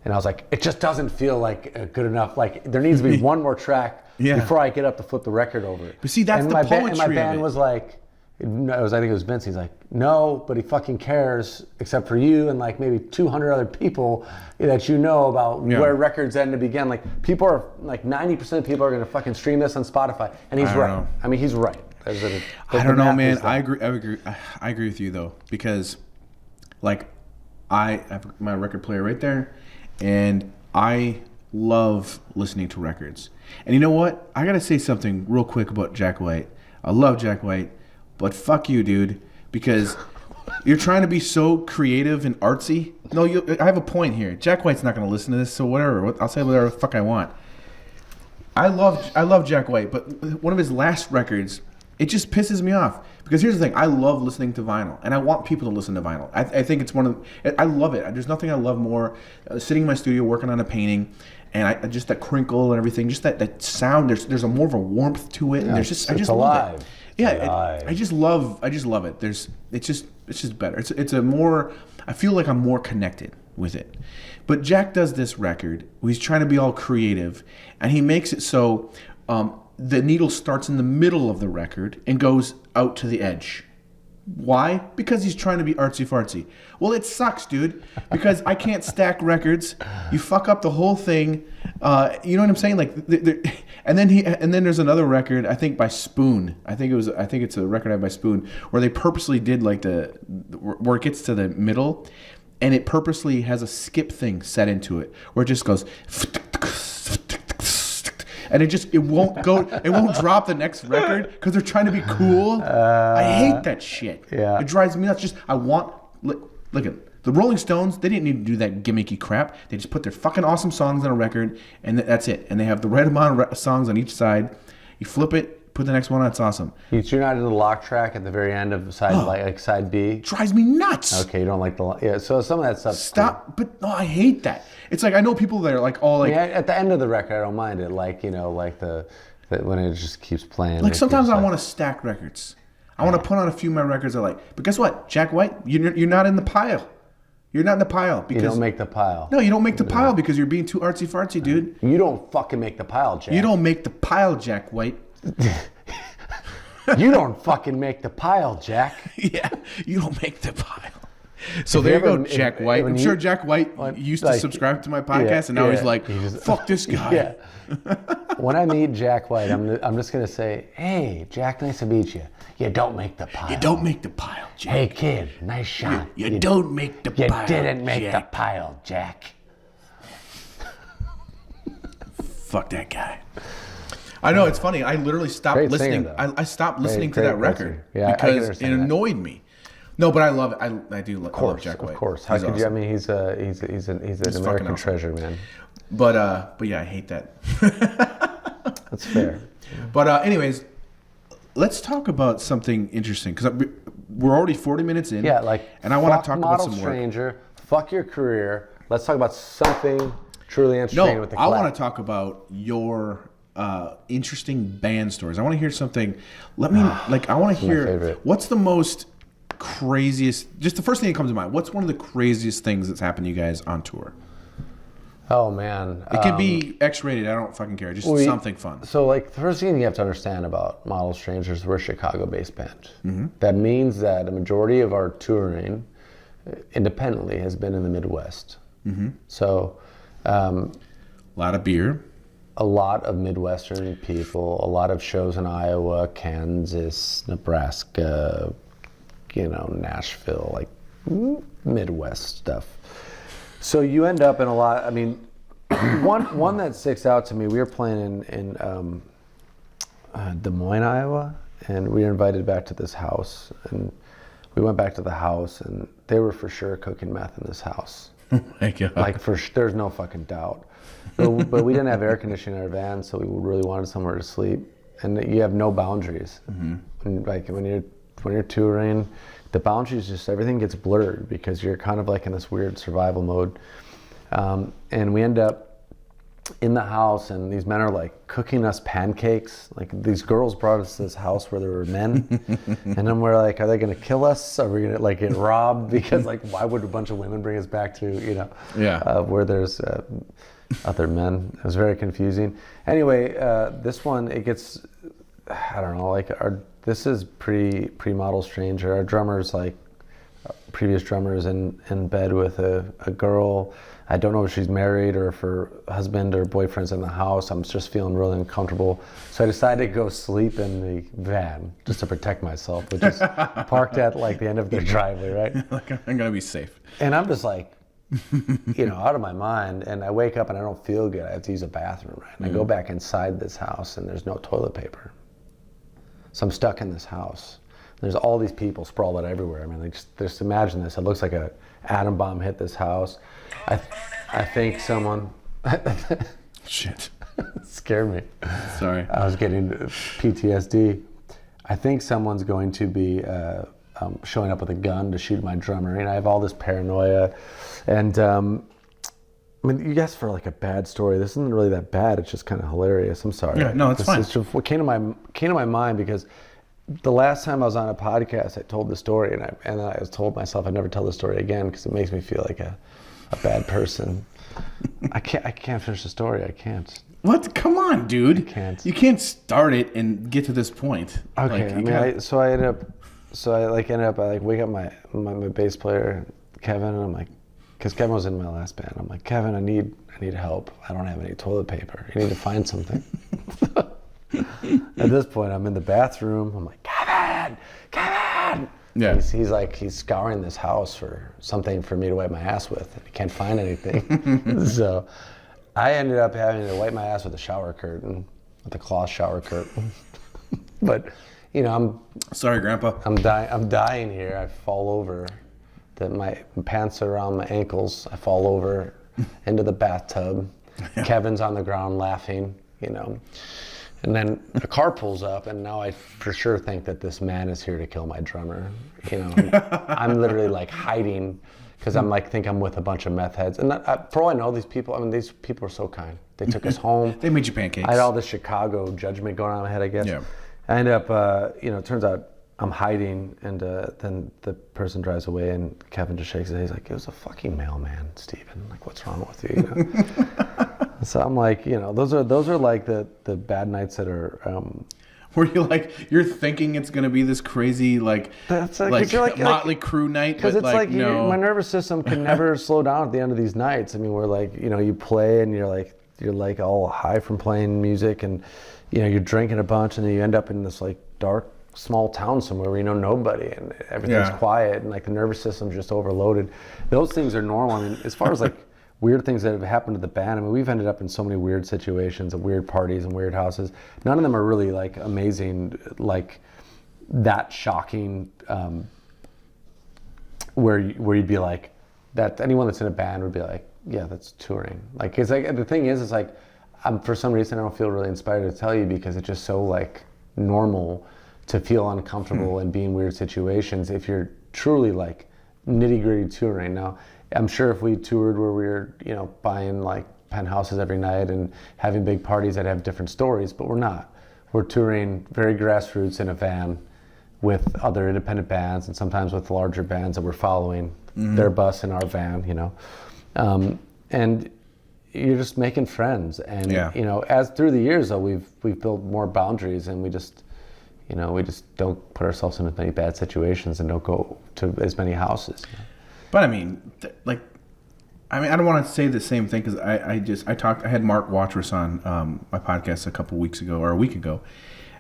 and I was like, it just doesn't feel like good enough. Like there needs to be one more track before I get up to flip the record over.
But see, that's the poetry
and my band was like. I think it was Vince. He's like, no, but he fucking cares, except for you and like maybe 200 other people that you know about where records end to begin. Like people are like 90% of people are gonna fucking stream this on Spotify, and he's right. I mean, he's right.
I don't know, man. I agree with you though, because like I have my record player right there, and I love listening to records. And you know what? I gotta say something real quick about Jack White. I love Jack White. But fuck you, dude, because you're trying to be so creative and artsy. No, I have a point here. Jack White's not going to listen to this, so whatever. I'll say whatever the fuck I want. I love Jack White, but one of his last records, it just pisses me off. Because here's the thing. I love listening to vinyl, and I want people to listen to vinyl. I think it's I love it. There's nothing I love more. Sitting in my studio working on a painting, and just that crinkle and everything, just that sound. There's a more of a warmth to it. And there's just I just love it. Yeah, I just love it. It's just better. It's a more. I feel like I'm more connected with it. But Jack does this record. He's trying to be all creative, and he makes it so the needle starts in the middle of the record and goes out to the edge. Why? Because he's trying to be artsy fartsy. Well, it sucks, dude. Because I can't stack records. You fuck up the whole thing. You know what I'm saying? Like, and then there's another record. I think by Spoon. I think it's a record I have by Spoon where they purposely did like where it gets to the middle, and it purposely has a skip thing set into it where it just goes. And it won't drop the next record because they're trying to be cool. I hate that shit.
Yeah.
It drives me nuts. Look at the Rolling Stones. They didn't need to do that gimmicky crap. They just put their fucking awesome songs on a record, and that's it. And they have the right amount of songs on each side. You flip it, put the next one on. It's awesome.
You're not in the lock track at the very end of like side B?
Drives me nuts.
Okay, you don't like so some of that stuff.
Stop. But no, I hate that. It's like I know people that are like all like.
Yeah, at the end of the record, I don't mind it. Like like when it just keeps playing.
Like sometimes I want to stack records. I want to put on a few of my records I like. But guess what, Jack White, you're not in the pile. You're not in the pile because
you don't make the pile.
No, you don't make the pile because you're being too artsy fartsy, dude.
You don't fucking make the pile, Jack.
You don't make the pile, Jack White.
You don't fucking make the pile, Jack.
Yeah, you don't make the pile. So there you go, Jack White. I'm sure Jack White used to subscribe to my podcast, and now he's like, fuck this guy.
Yeah. When I meet Jack White, I'm just going to say, hey, Jack, nice to meet you. You don't make the pile.
You don't make the pile, Jack.
Hey, kid, nice shot.
You don't make the pile,
You didn't make
Jack.
the pile, Jack.
Fuck that guy. I know, it's funny. I literally stopped listening. I stopped listening to that record because it annoyed me. No, but I love it. I do love Jack White.
Of course. How could you? I mean, he's an American treasure, man.
But yeah, I hate that.
That's fair.
But anyways, let's talk about something interesting because we're already 40 minutes in.
Yeah, like
and I want to talk about some work.
Stranger, fuck your career. Let's talk about something truly interesting with the
I want to talk about your interesting band stories. I want to hear something. I want to hear what's the most craziest, just the first thing that comes to mind. What's one of the craziest things that's happened to you guys on tour?
Oh man,
it can be X-rated. I don't fucking care. Just something fun.
So like the first thing you have to understand about Model Strangers, we're a Chicago-based band. Mm-hmm. That means that a majority of our touring independently has been in the Midwest. Mm-hmm. So
a lot of beer.
A lot of Midwestern people, a lot of shows in Iowa, Kansas, Nebraska, Nashville, like Midwest stuff. So you end up in a lot. I mean, one that sticks out to me. We were playing in Des Moines, Iowa, and we were invited back to this house. And we went back to the house, and they were for sure cooking meth in this house.
Oh my God!
Like there's no fucking doubt. But we didn't have air conditioning in our van, so we really wanted somewhere to sleep. And you have no boundaries. Mm-hmm. And like when you're touring, the boundaries everything gets blurred because you're kind of like in this weird survival mode. And we end up in the house, and these men are like cooking us pancakes. Like these girls brought us to this house where there were men, and then we're like, are they going to kill us? Are we going to like get robbed? Because like, why would a bunch of women bring us back to where there's other men? It was very confusing. Anyway, this one it gets, I don't know, like this is pre-Model Stranger. Our drummer's like previous drummers in bed with a girl. I don't know if she's married or if her husband or boyfriend's in the house. I'm just feeling really uncomfortable. So I decided to go sleep in the van just to protect myself, which is parked at like the end of their driveway, right?
Like I'm gonna be safe.
And I'm just like, out of my mind. And I wake up and I don't feel good. I have to use a bathroom, right? And I go back inside this house and there's no toilet paper. So I'm stuck in this house. There's all these people sprawled out everywhere. I mean, like, just imagine this. It looks like an atom bomb hit this house. I think someone...
Shit.
It scared me.
Sorry.
I was getting PTSD. I think someone's going to be showing up with a gun to shoot my drummer. And I have all this paranoia. And, I mean, you guess for like a bad story, this isn't really that bad. It's just kind of hilarious. I'm sorry.
Yeah, no, it's fine.
It's just what came to my mind because the last time I was on a podcast, I told the story, and I told myself I'd never tell the story again because it makes me feel like a bad person. I can't finish the story. I can't.
What? Come on, dude.
I can't.
You can't start it and get to this point.
Okay. So I ended up so I like ended up, I like wake up my bass player, Kevin, and I'm like, because Kevin was in my last band. I'm like, Kevin, I need help. I don't have any toilet paper. You need to find something. At this point, I'm in the bathroom. I'm like, Kevin.
Yeah.
He's scouring this house for something for me to wipe my ass with, and he can't find anything. So I ended up having to wipe my ass with a shower curtain, with a cloth shower curtain. But, you know, I'm
sorry, Grandpa.
I'm dying here. I fall over. My pants are around my ankles. I fall over into the bathtub. Yeah. Kevin's on the ground laughing, you know. And then a car pulls up, and now I for sure think that this man is here to kill my drummer. You know, I'm literally like hiding because I'm like, think I'm with a bunch of meth heads. And for all I know, these people are so kind. They took us home.
They made you pancakes.
I had all this Chicago judgment going on in my head, I guess.
Yeah.
I end up, you know, it turns out I'm hiding, and then the person drives away, and Kevin just shakes his head. He's like, it was a fucking mailman, Steven. Like, what's wrong with you? You know? So I'm like, you know, those are like the bad nights that are.
Where you're thinking it's gonna be this crazy like Motley Crue night,
because
but
it's like
no.
My nervous system can never slow down at the end of these nights. I mean, we're like, you know, you play and you're like all high from playing music, and you know, you're drinking a bunch, and then you end up in this like dark small town somewhere where you know nobody, and everything's quiet, and like the nervous system's just overloaded. Those things are normal. I mean, as far as like weird things that have happened to the band, I mean, we've ended up in so many weird situations and weird parties and weird houses. None of them are really like amazing, like that shocking, where you'd be like, that anyone that's in a band would be like, yeah, that's touring. Like, it's like, the thing is, it's like, for some reason I don't feel really inspired to tell you, because it's just so like normal to feel uncomfortable and be in weird situations if you're truly like nitty gritty touring. Now, I'm sure if we toured where we were, you know, buying like penthouses every night and having big parties, I'd have different stories, but we're not. We're touring very grassroots in a van with other independent bands, and sometimes with larger bands that we're following their bus in our van, you know. And you're just making friends, and you know, as through the years though, we've built more boundaries, and we just don't put ourselves in as many bad situations and don't go to as many houses.
But I mean, I don't want to say the same thing, because I had Mark Watrous on my podcast a week ago,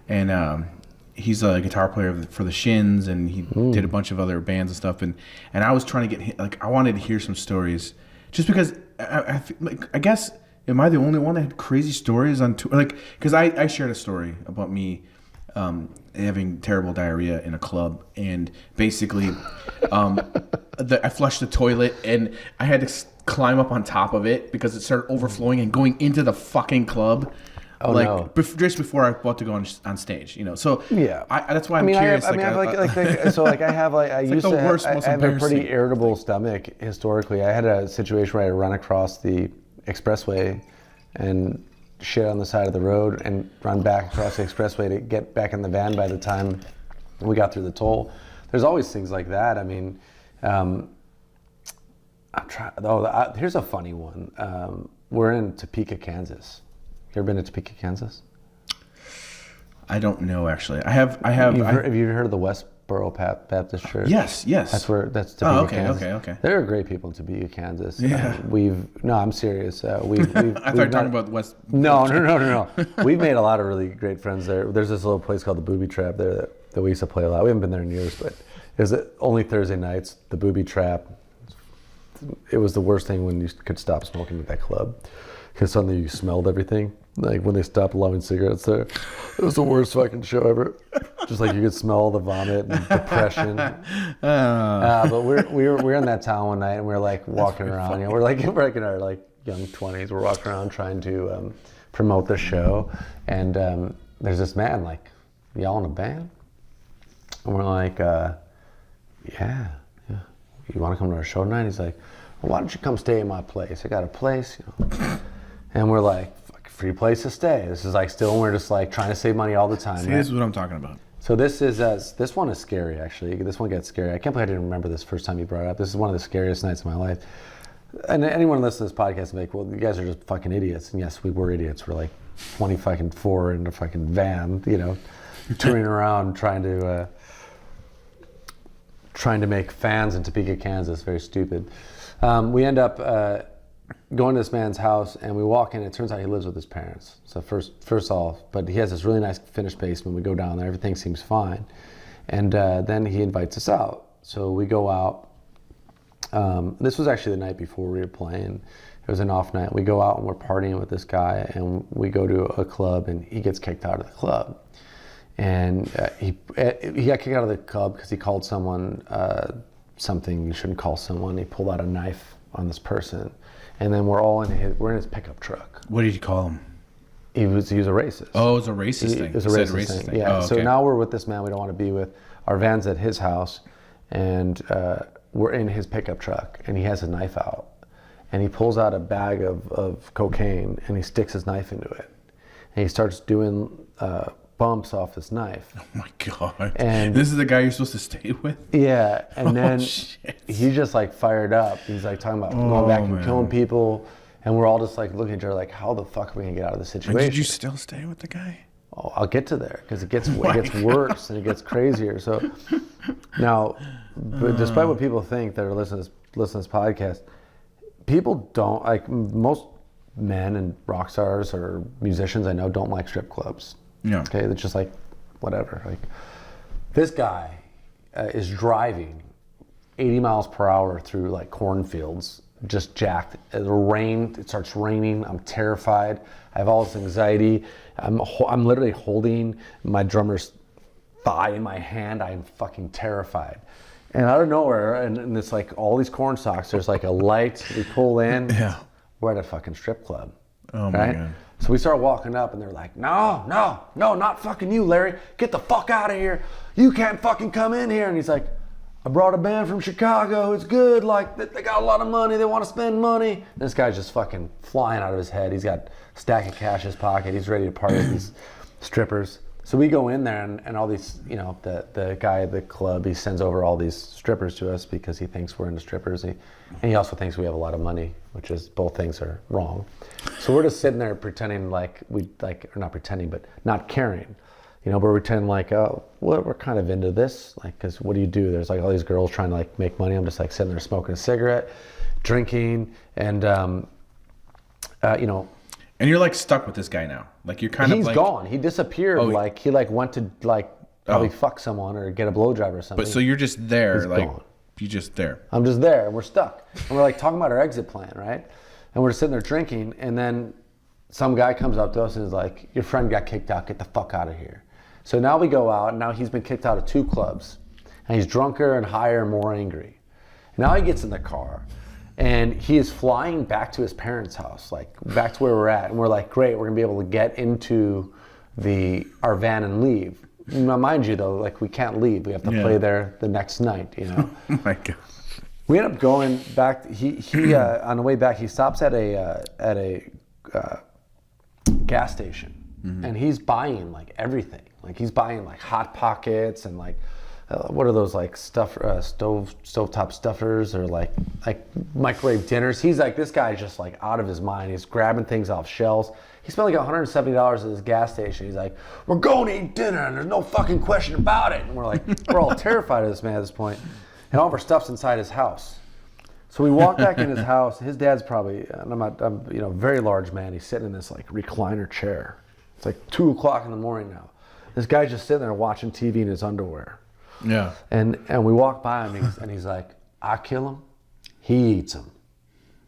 and he's a guitar player for the Shins, and he did a bunch of other bands and stuff, and I was trying to get, like, I wanted to hear some stories, just because I guess, am I the only one that had crazy stories on tour? Like, because I shared a story about me having terrible diarrhea in a club, and basically I flushed the toilet, and I had to climb up on top of it because it started overflowing and going into the fucking club.
Oh,
like,
no.
Just before I was about to go on stage, you know. So
yeah,
that's why I'm curious.
I used to have a pretty irritable stomach historically. I had a situation where I run across the expressway and shit on the side of the road and run back across the expressway to get back in the van by the time we got through the toll. There's always things like that. I mean, here's a funny one. We're in Topeka, Kansas. You ever been to Topeka, Kansas?
I don't know, actually. Have
you heard of the Westboro Baptist Church?
Yes.
That's Topeka, Kansas.
Okay.
There are great people in Topeka, Kansas.
Yeah.
I'm serious.
I thought you were talking about the West.
No. We've made a lot of really great friends there. There's this little place called the Booby Trap there that we used to play a lot. We haven't been there in years, but it was only Thursday nights, the Booby Trap. It was the worst thing when you could stop smoking at that club, because suddenly you smelled everything. Like when they stopped allowing cigarettes there, it was the worst fucking show ever. Just like you could smell the vomit and depression. But we were in that town one night, and we were like walking around. You know, we're like in our like young 20s. We're walking around trying to promote the show, and there's this man like, y'all in a band? And we're like, yeah. You want to come to our show tonight? He's like, well, why don't you come stay in my place? I got a place, you know. And we're like, free place to stay. This is like still, we're just like trying to save money all the time.
See, this is what I'm talking about.
So this one is scary, actually. This one gets scary. I can't believe I didn't remember this first time you brought it up. This is one of the scariest nights of my life. And anyone listening to this podcast will be like, well, you guys are just fucking idiots. And yes, we were idiots. We're like 24 in a fucking van, you know, touring around trying to trying to make fans in Topeka, Kansas. Very stupid. We end up going to this man's house, and we walk in. It turns out he lives with his parents. So first off, but he has this really nice finished basement. We go down there. Everything seems fine. And then he invites us out. So we go out. This was actually the night before we were playing. It was an off night. We go out and we're partying with this guy, and we go to a club, and he gets kicked out of the club. And he got kicked out of the club because he called someone something you shouldn't call someone. He pulled out a knife on this person, and then we're in his pickup truck.
What did you call him?
He was a racist.
Oh, it was a racist thing.
It was a racist thing. Yeah.
Oh, okay.
So now we're with this man we don't want to be with. Our van's at his house, and we're in his pickup truck, and he has a knife out, and he pulls out a bag of cocaine, and he sticks his knife into it, and he starts doing bumps off this knife.
Oh my God.
And
this is the guy you're supposed to stay with?
Yeah. And then
shit.
He just like fired up. He's like talking about going back and killing people. And we're all just like looking at each other like, how the fuck are we gonna get out of this situation?
And did you still stay with the guy?
Oh, I'll get to there because it gets worse and it gets crazier. So now, but despite what people think that are listening to this podcast, people don't like most men and rock stars or musicians I know don't like strip clubs.
Yeah.
Okay, it's just like whatever. Like this guy is driving 80 miles per hour through like cornfields, just jacked. It starts raining. I'm terrified. I have all this anxiety. I'm literally holding my drummer's thigh in my hand. I am fucking terrified. And out of nowhere, and it's like all these corn stalks, there's like a light. We pull in.
Yeah.
We're at a fucking strip club.
Oh my God.
So we start walking up, and they're like, no, not fucking you, Larry. Get the fuck out of here. You can't fucking come in here. And he's like, I brought a band from Chicago. It's good. Like, they got a lot of money. They want to spend money. And this guy's just fucking flying out of his head. He's got a stack of cash in his pocket. He's ready to party with these strippers. So we go in there, and all these, the guy at the club, he sends over all these strippers to us because he thinks we're into strippers. And he also thinks we have a lot of money, which is, both things are wrong. So we're just sitting there pretending like or not pretending, but not caring. We're pretending like, oh, well, we're kind of into this. Like, because what do you do? There's like all these girls trying to like make money. I'm just like sitting there smoking a cigarette, drinking, and,
And you're like stuck with this guy now. Like you're kind of like...
He's gone. He disappeared. Like he like went to like probably fuck someone or get a blowjob or something.
But so you're just there.
He's
like
gone.
You're just there.
I'm just there, and we're stuck. And we're like talking about our exit plan, right? And we're sitting there drinking, and then some guy comes up to us and is like, your friend got kicked out, get the fuck out of here. So now we go out, and now he's been kicked out of 2 clubs. And he's drunker and higher and more angry. Now he gets in the car, and he is flying back to his parents' house, like back to where we're at. And we're like, great, we're gonna be able to get into our van and leave. Now, mind you though, like we can't leave. We have to play there the next night,
Oh my God.
We end up going back. He on the way back, he stops at a gas station, and he's buying like everything. Like he's buying like Hot Pockets and like what are those like stovetop stuffers or like microwave dinners. He's like, this guy's just like out of his mind. He's grabbing things off shelves. He spent like $170 at this gas station. He's like, we're going to eat dinner and there's no fucking question about it. And we're like, we're all terrified of this man at this point. And all of our stuff's inside his house. So we walk back in his house. His dad's probably, I'm a very large man. He's sitting in this like recliner chair. It's like 2 o'clock in the morning now. This guy's just sitting there watching TV in his underwear.
Yeah.
And we walk by him and he's like, I kill him, he eats him.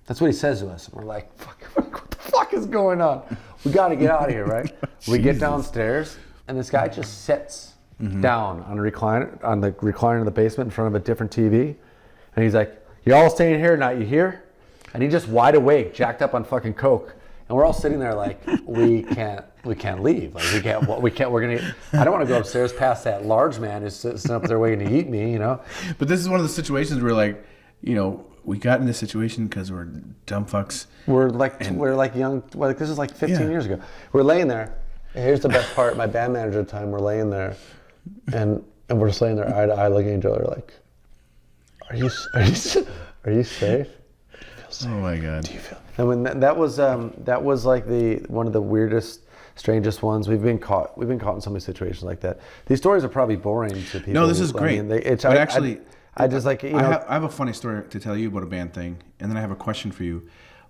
That's what he says to us. And we're like, fuck, what the fuck is going on? We got to get out of here, right? We get downstairs and this guy just sits down on the recliner in the basement in front of a different TV. And he's like, you all staying here tonight, you hear? And he just wide awake, jacked up on fucking coke. And we're all sitting there like, we can't leave. Like we're gonna, I don't want to go upstairs past that large man who's sitting up there waiting to eat me,
But this is one of the situations where like, we got in this situation because we're dumb fucks.
We're like young, this is like 15 years ago. We're laying there. And here's the best part, my band manager at the time, we're laying there and we're just laying there eye to eye looking at each other like, are you safe?
Oh my God.
Do you feel? And when that was like one of the weirdest, strangest ones. We've been caught in so many situations like that. These stories are probably boring to people.
No, this is great.
I mean, I just like, you know.
I have a funny story to tell you about a band thing, and then I have a question for you.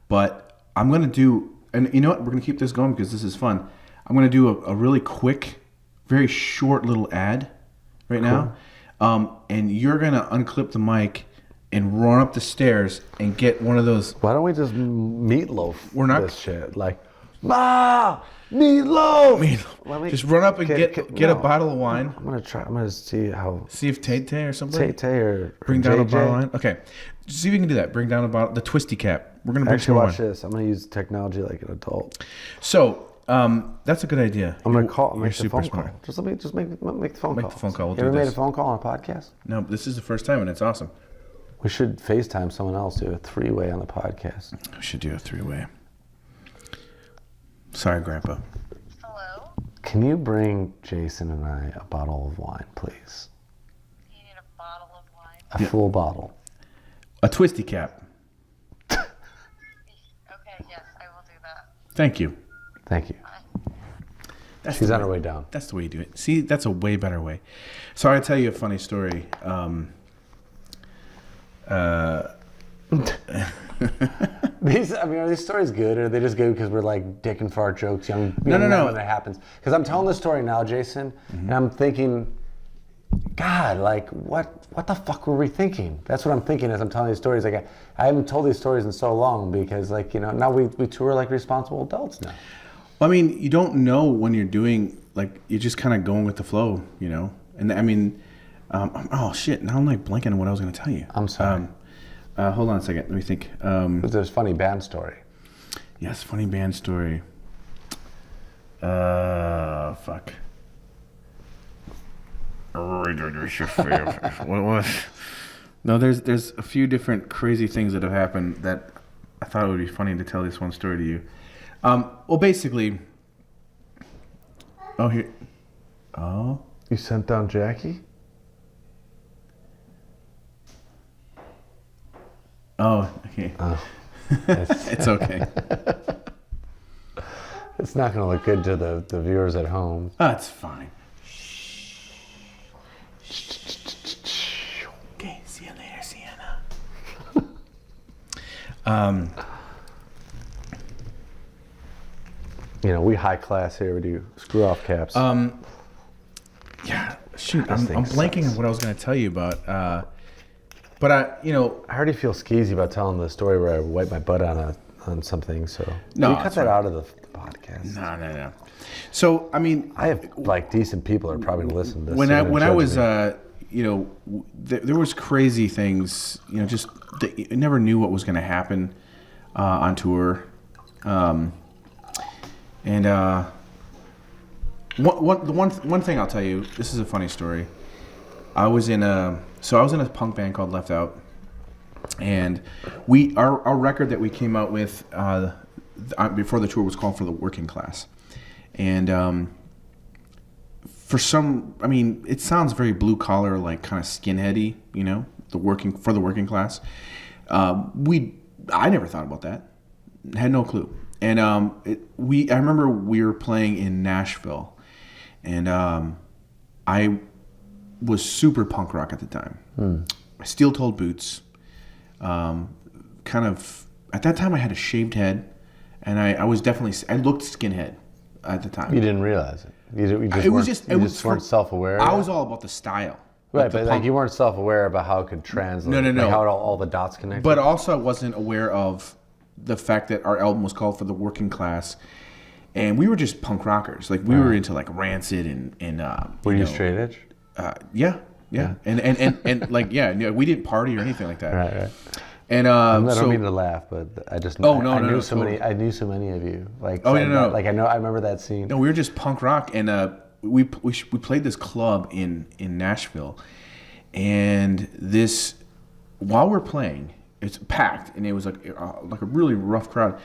But I'm going to do, and you know what? We're going to keep this going because this is fun. I'm going to do a really quick, very short little ad right now. And you're going to unclip the mic and run up the stairs and get one of those.
Why don't we just meatloaf this shit? Like, meatloaf!
Just run up and get a bottle of wine.
I'm going to try. I'm going to see how.
See if Tay or something.
Tay or
bring down
JJ.
a bottle of wine. Okay. See if you can do that. Bring down a bottle. The twisty cap. We're going to bring some wine.
Watch this. I'm going to use technology like an adult.
So, that's a good idea.
I'm going to call. Make the
super
phone
smart.
call. Just make the phone call.
Make the phone call. We'll
You ever
do
made
this.
a phone call on a podcast?
No, this is the first time, and it's awesome.
We should FaceTime someone else, do a 3-way on the podcast.
We should do a 3-way. Sorry, Grandpa.
Hello?
Can you bring Jason and I a bottle of wine, please?
You need a bottle of wine?
A full bottle.
A twisty cap.
Okay, yes, I will do that.
Thank you.
Thank you.
That's
She's
the
on
way-
her way down.
That's the way you do it. See, that's a way better way. So I'll tell you a funny story.
Are these stories good, or are they just good because we're like dick and fart jokes, young
No.
men when it happens? Because I'm telling this story now, Jason, and I'm thinking, God, like what the fuck were we thinking? That's what I'm thinking as I'm telling these stories. Like I haven't told these stories in so long because, like, you know, now we tour like responsible adults now.
I mean, you don't know when you're doing, like, you're just kind of going with the flow, you know? And I mean, oh shit, now I'm like blanking on what I was going to tell you.
I'm sorry.
Hold on a second, let me think.
There's a funny band story.
Yes, funny band story. Fuck. What? No, there's a few different crazy things that have happened that I thought it would be funny to tell this one story to you. Well, basically. Oh, here. Oh.
You sent down Jackie?
Oh, okay.
Oh.
It's okay.
It's not going to look good to the viewers at home.
That's fine. Okay, see you later, Sienna.
You know, we high class here. We do screw off caps.
Yeah, shoot,
This
I'm
thing
blanking
sucks.
on what I was going to tell you about. But I
already feel skeezy about telling the story where I wiped my butt on something. So
No,
can you cut
it's
that
fine.
out of the podcast?
No. So I mean,
I have like decent people are probably listening to this.
when
so
I
they're
when I
judging
was
me.
there was crazy things, just that you never knew what was going to happen on tour, and one thing I'll tell you, this is a funny story. I was in a punk band called Left Out, and our record that we came out with before the tour was called For the Working Class, and it sounds very blue collar, like kind of skinheady, the working class. I never thought about that, had no clue, and I remember we were playing in Nashville, and I was super punk rock at the time. Steel-toed boots. Kind of at that time I had a shaved head, and I looked skinhead at the time.
You didn't realize it. You just weren't self-aware.
I was all about the style.
Right, but like you weren't self-aware about how it could translate.
No.
Like how all the dots connected.
But also I wasn't aware of the fact that our album was called For the Working Class, and we were just punk rockers. Like we were into like Rancid and
were you straight edge?
Yeah. And like we didn't party or anything like that.
Right.
And
I don't mean to laugh, but I just I knew so many of you. Like
no.
Like I remember that scene.
No, we were just punk rock, and we played this club in Nashville, and while we're playing, it's packed, and it was like a really rough crowd.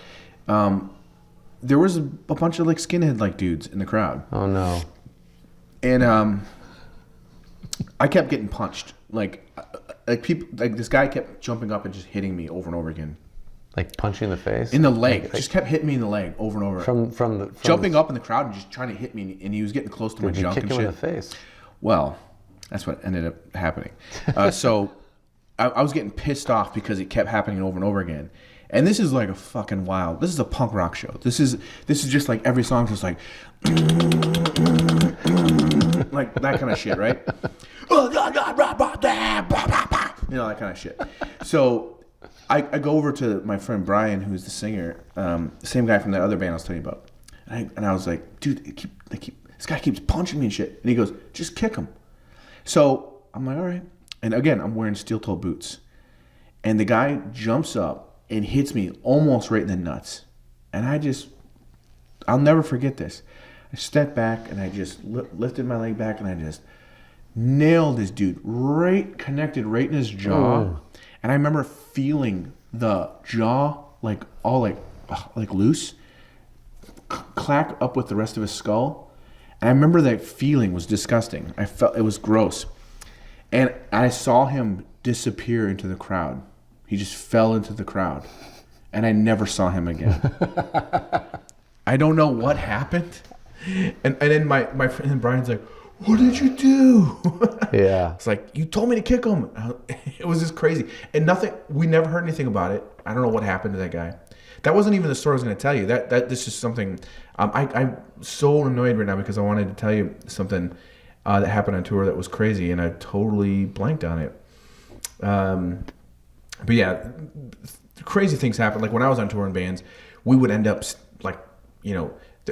There was a bunch of like skinhead like dudes in the crowd.
Oh no.
And I kept getting punched. Like people, like this guy kept jumping up and just hitting me over and over again.
Like punching the face?
In the leg. Just kept hitting me in the leg over and over.
From
jumping up in the crowd and just trying to hit me, and he was getting close to my junk and shit.
Did you kick him in the face?
Well, that's what ended up happening. So I was getting pissed off because it kept happening over and over again. And this is like a fucking wild. This is a punk rock show. This is just like every song's just like that kind of shit, right? You know, that kind of shit. So I go over to my friend Brian, who's the singer, same guy from that other band I was telling you about. And I was like, dude, this guy keeps punching me and shit. And he goes, just kick him. So I'm like, all right. And again, I'm wearing steel-toe boots. And the guy jumps up and hits me almost right in the nuts. And I'll never forget this. I stepped back and I just lifted my leg back and I just nailed this dude connected right in his jaw. Oh. And I remember feeling the jaw all loose, clack up with the rest of his skull. And I remember that feeling was disgusting. I felt it was gross. And I saw him disappear into the crowd. He just fell into the crowd. And I never saw him again. I don't know what happened. And then my friend Brian's like, what did you do?
Yeah.
It's like, you told me to kick him. It was just crazy. And we never heard anything about it. I don't know what happened to that guy. That wasn't even the story I was going to tell you. This is something, I'm so annoyed right now because I wanted to tell you something that happened on tour that was crazy, and I totally blanked on it. But yeah, crazy things happen. Like when I was on tour in bands, we would end up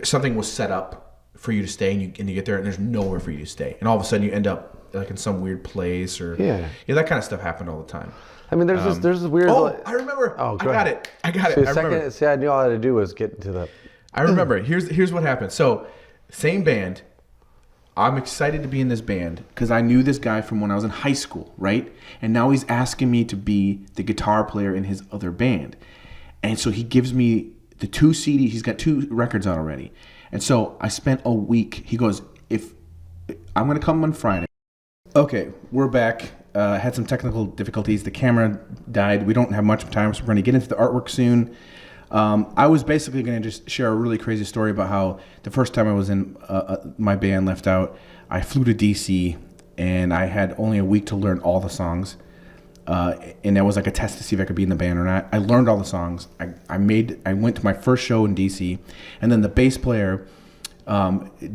something was set up for you to stay, and you get there and there's nowhere for you to stay, and all of a sudden you end up like in some weird place or that kind of stuff happened all the time.
I mean, there's this weird.
Oh, I remember. Oh, I got it.
See, I knew all I had to do was get into the.
I remember. Here's what happened. So, same band. I'm excited to be in this band because I knew this guy from when I was in high school, right? And now he's asking me to be the guitar player in his other band. And so he gives me the 2 CDs. He's got 2 records out already. And so I spent a week. He goes, if I'm going to come on Friday. Okay, we're back. Had some technical difficulties. The camera died. We don't have much time, so we're going to get into the artwork soon. I was basically going to just share a really crazy story about how the first time I was in my band left out, I flew to DC and I had only a week to learn all the songs. And that was like a test to see if I could be in the band or not. I learned all the songs. I went to my first show in DC, and then the bass player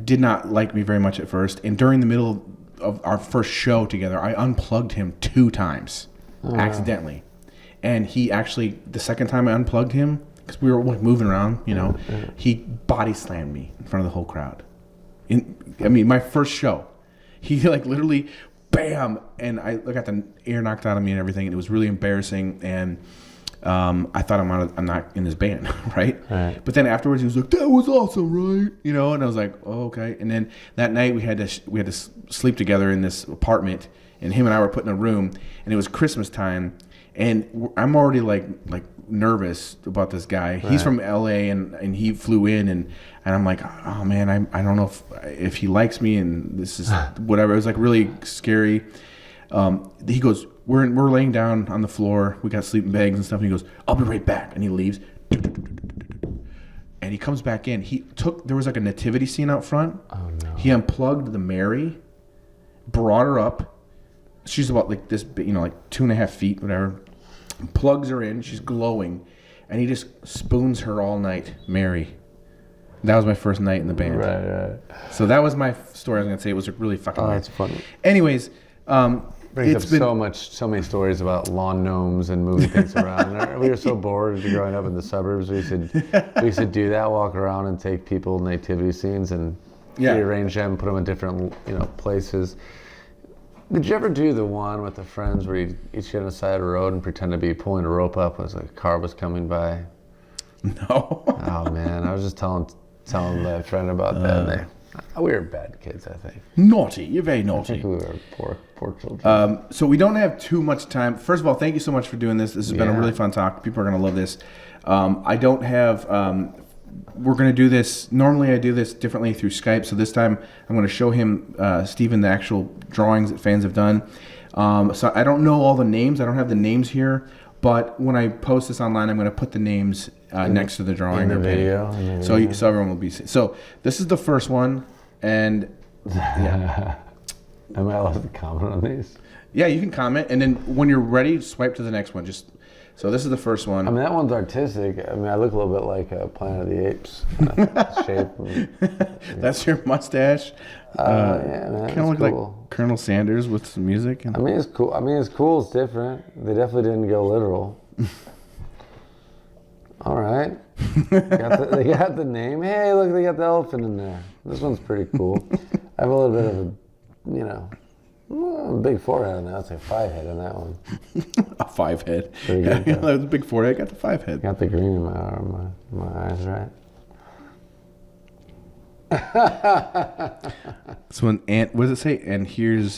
did not like me very much at first. And during the middle of our first show together, I unplugged him 2 times accidentally. And he actually, the second time I unplugged him, because we were like moving around, he body slammed me in front of the whole crowd. My first show, he like literally, bam, and I got the air knocked out of me and everything, and it was really embarrassing. And I thought I'm not in this band, right? But then afterwards, he was like, "That was awesome, right?" And I was like, "Oh, okay." And then that night we had to sleep together in this apartment, and him and I were put in a room, and it was Christmas time, and I'm already like nervous about this guy. He's from LA and he flew in, and I'm like, oh man, I don't know if he likes me, and this is whatever. It was like really scary. He goes, we're laying down on the floor, we got sleeping bags and stuff, and he goes, I'll be right back, and he leaves, and he comes back in. There was like a nativity scene out front. Oh no. He unplugged the Mary, brought her up. She's about like this, like 2.5 feet, whatever. Plugs her in, she's glowing, and he just spoons her all night, Mary. That was my first night in the band. Right. So that was my story. I was gonna say it was really fucking. Oh,
that's funny.
Anyways,
brings up so many stories about lawn gnomes and moving things around. We were so bored growing up in the suburbs. We used to do that, walk around and take people nativity scenes and rearrange them, put them in different places. Did you ever do the one with the friends where you each get on the side of the road and pretend to be pulling a rope up as a car was coming by?
No.
Oh man, I was just telling my friend about that. We were bad kids, I think.
Naughty, you're very naughty.
I think we were poor children.
So we don't have too much time. First of all, thank you so much for doing this. This has been a really fun talk. People are gonna love this. I don't have. We're going to do this. Normally I do this differently through Skype. So this time I'm going to show him, Steven, the actual drawings that fans have done. So I don't know all the names. I don't have the names here. But when I post this online, I'm going to put the names next to the drawing.
In the video.
So everyone will be. So this is the first one. And yeah.
Am I allowed to comment on these?
Yeah, you can comment, and then when you're ready, swipe to the next one. So this is the first one.
I mean, that one's artistic. I mean, I look a little bit like Planet of the Apes shape.
That's your mustache.
Yeah, man,
Kind of look
cool.
like Colonel Sanders with some music.
I mean, it's cool. It's cool. It's different. They definitely didn't go literal. All right. They got the name. Hey, look, they got the elephant in there. This one's pretty cool. I have a little bit of a big forehead on that. I'd say 5 head on that one.
A 5 head.
Pretty good,
Yeah, that was a big forehead. I got the 5 head.
Got the green in my arm, my eyes, right?
So what does it say? And here's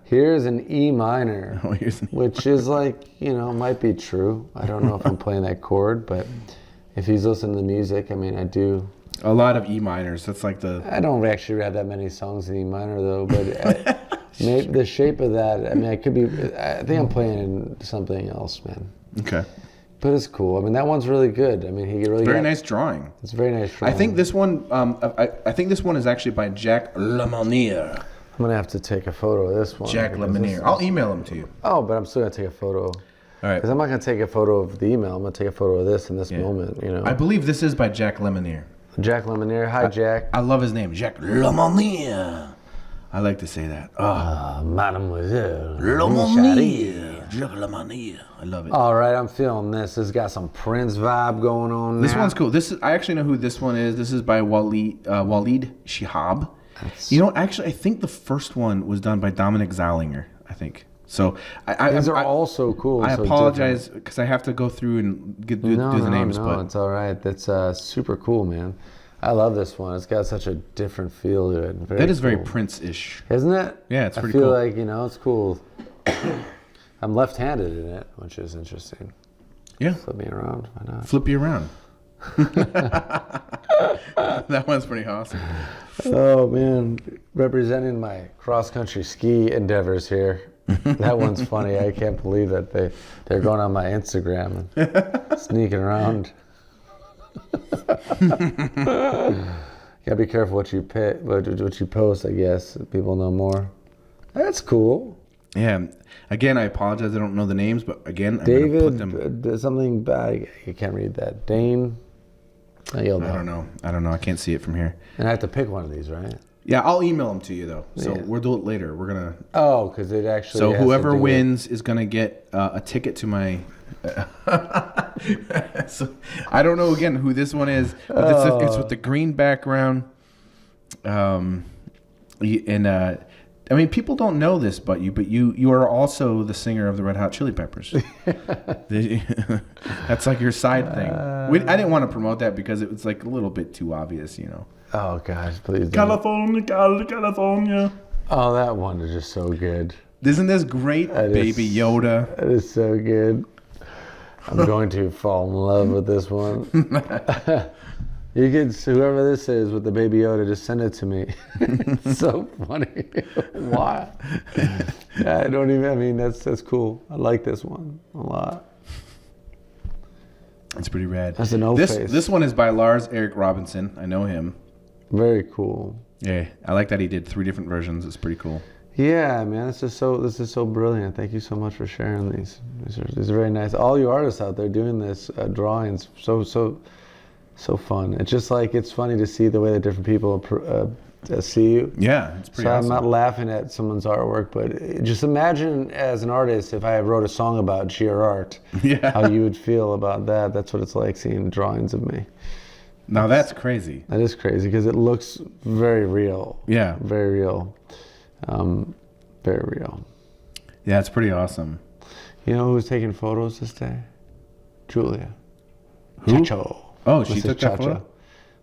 Here's an E minor,
here's an E
which is like, might be true. I don't know if I'm playing that chord, but if he's listening to music, I mean, I do.
a lot of E minors. That's like
I don't actually have that many songs in E minor though, but maybe the shape of that. I mean, I think I'm playing something else, man.
Okay.
But it's cool. I mean, that one's really good. I mean, he really
Very nice drawing.
It's a very nice drawing.
I think this one. I think this one is actually by Jack Lemonier.
I'm gonna have to take a photo of this one.
Jack Lemonier. I'll email him to you.
Oh, but I'm still gonna take a photo.
All right.
Because I'm not gonna take a photo of the email. I'm gonna take a photo of this in this moment.
I believe this is by Jack Lemonier.
Jack Lemonier. Hi, Jack.
I love his name, Jack Lemonier. I like to say that.
Mademoiselle.
Lemonier. Jack Lemonier. I love it.
All right, I'm feeling this. This got some Prince vibe going on.
This
now.
one's cool. I actually know who this one is. This is by Waleed Shihab. Actually, I think the first one was done by Dominic Zollinger. I think so.
These are all so cool.
I
so
apologize because I have to go through and do the names.
No,
but
it's all right. That's super cool, man. I love this one. It's got such a different feel to it.
That is very Prince-ish.
Isn't it?
Yeah, it's pretty
cool.
cool.
I feel like, it's cool. I'm left-handed in it, which is interesting.
Yeah.
Flip me around. Why not?
Flip you around. That one's pretty awesome.
Oh, man. Representing my cross-country ski endeavors here. That one's funny. I can't believe that they're going on my Instagram and sneaking around. Gotta be careful what you post, I guess. People know more. That's cool.
Yeah. Again, I apologize. I don't know the names, but again, I'm
David,
gonna put them.
Something bad. You can't read that. Dane.
I don't know. I can't see it from here.
And I have to pick one of these, right?
Yeah, I'll email them to you though. So we'll do it later. We're gonna.
Oh, because it actually.
So whoever wins is gonna get a ticket to my. So, I don't know again who this one is, but it's with the green background. I mean, people don't know this, but you are also the singer of the Red Hot Chili Peppers. That's like your side thing. I didn't want to promote that because it was like a little bit too obvious,
Oh gosh, please.
California, California.
Oh, that one is just so good.
Isn't this great, Baby Yoda?
That is so good. I'm going to fall in love with this one. You can, whoever this is with the Baby Yoda, just send it to me. It's so funny. Why? That's cool. I like this one a lot.
It's pretty rad.
That's an O-face.
This one is by Lars Eric Robinson. I know him.
Very cool.
Yeah, I like that he did 3 different versions. It's pretty cool.
Yeah, man, this is so brilliant. Thank you so much for sharing these. These are very nice. All you artists out there doing this drawings, so fun. It's just like it's funny to see the way that different people see you.
Yeah, it's pretty.
So
awesome.
I'm not laughing at someone's artwork, but just imagine as an artist if I wrote a song about your art, how you would feel about that. That's what it's like seeing drawings of me.
Now that's crazy.
That is crazy because it looks very real.
Yeah,
very real. Very real.
Yeah, it's pretty awesome.
You know who's taking photos this day? Julia.
Who?
Chacho.
Oh, she took that photo?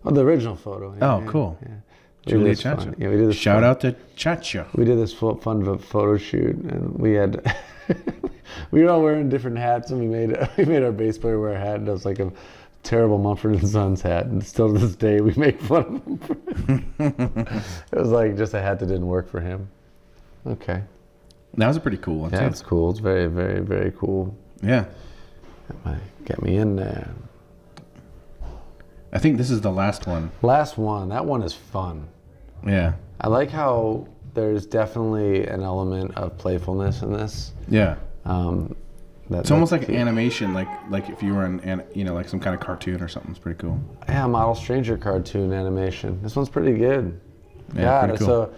Oh, the original photo.
Yeah, cool. Yeah. Julia Chacho.
Yeah, we did this.
Shout out to Chacho.
We did this fun photo shoot, and we had we were all wearing different hats, and we made our bass player wear a hat, and it was like a terrible Mumford & Sons hat, and still to this day we make fun of him. It was like just a hat that didn't work for him. Okay.
That was a pretty cool one,
too.
Yeah,
it's cool. It's very, very, very cool.
Yeah.
Get me in there.
I think this is the last one.
Last one. That one is fun.
Yeah.
I like how there's definitely an element of playfulness in this.
Yeah.
That,
It's almost like animation, like if you were in, like some kind of cartoon or something. It's pretty cool.
Yeah, Model Stranger cartoon animation. This one's pretty good.
Yeah, pretty cool.
So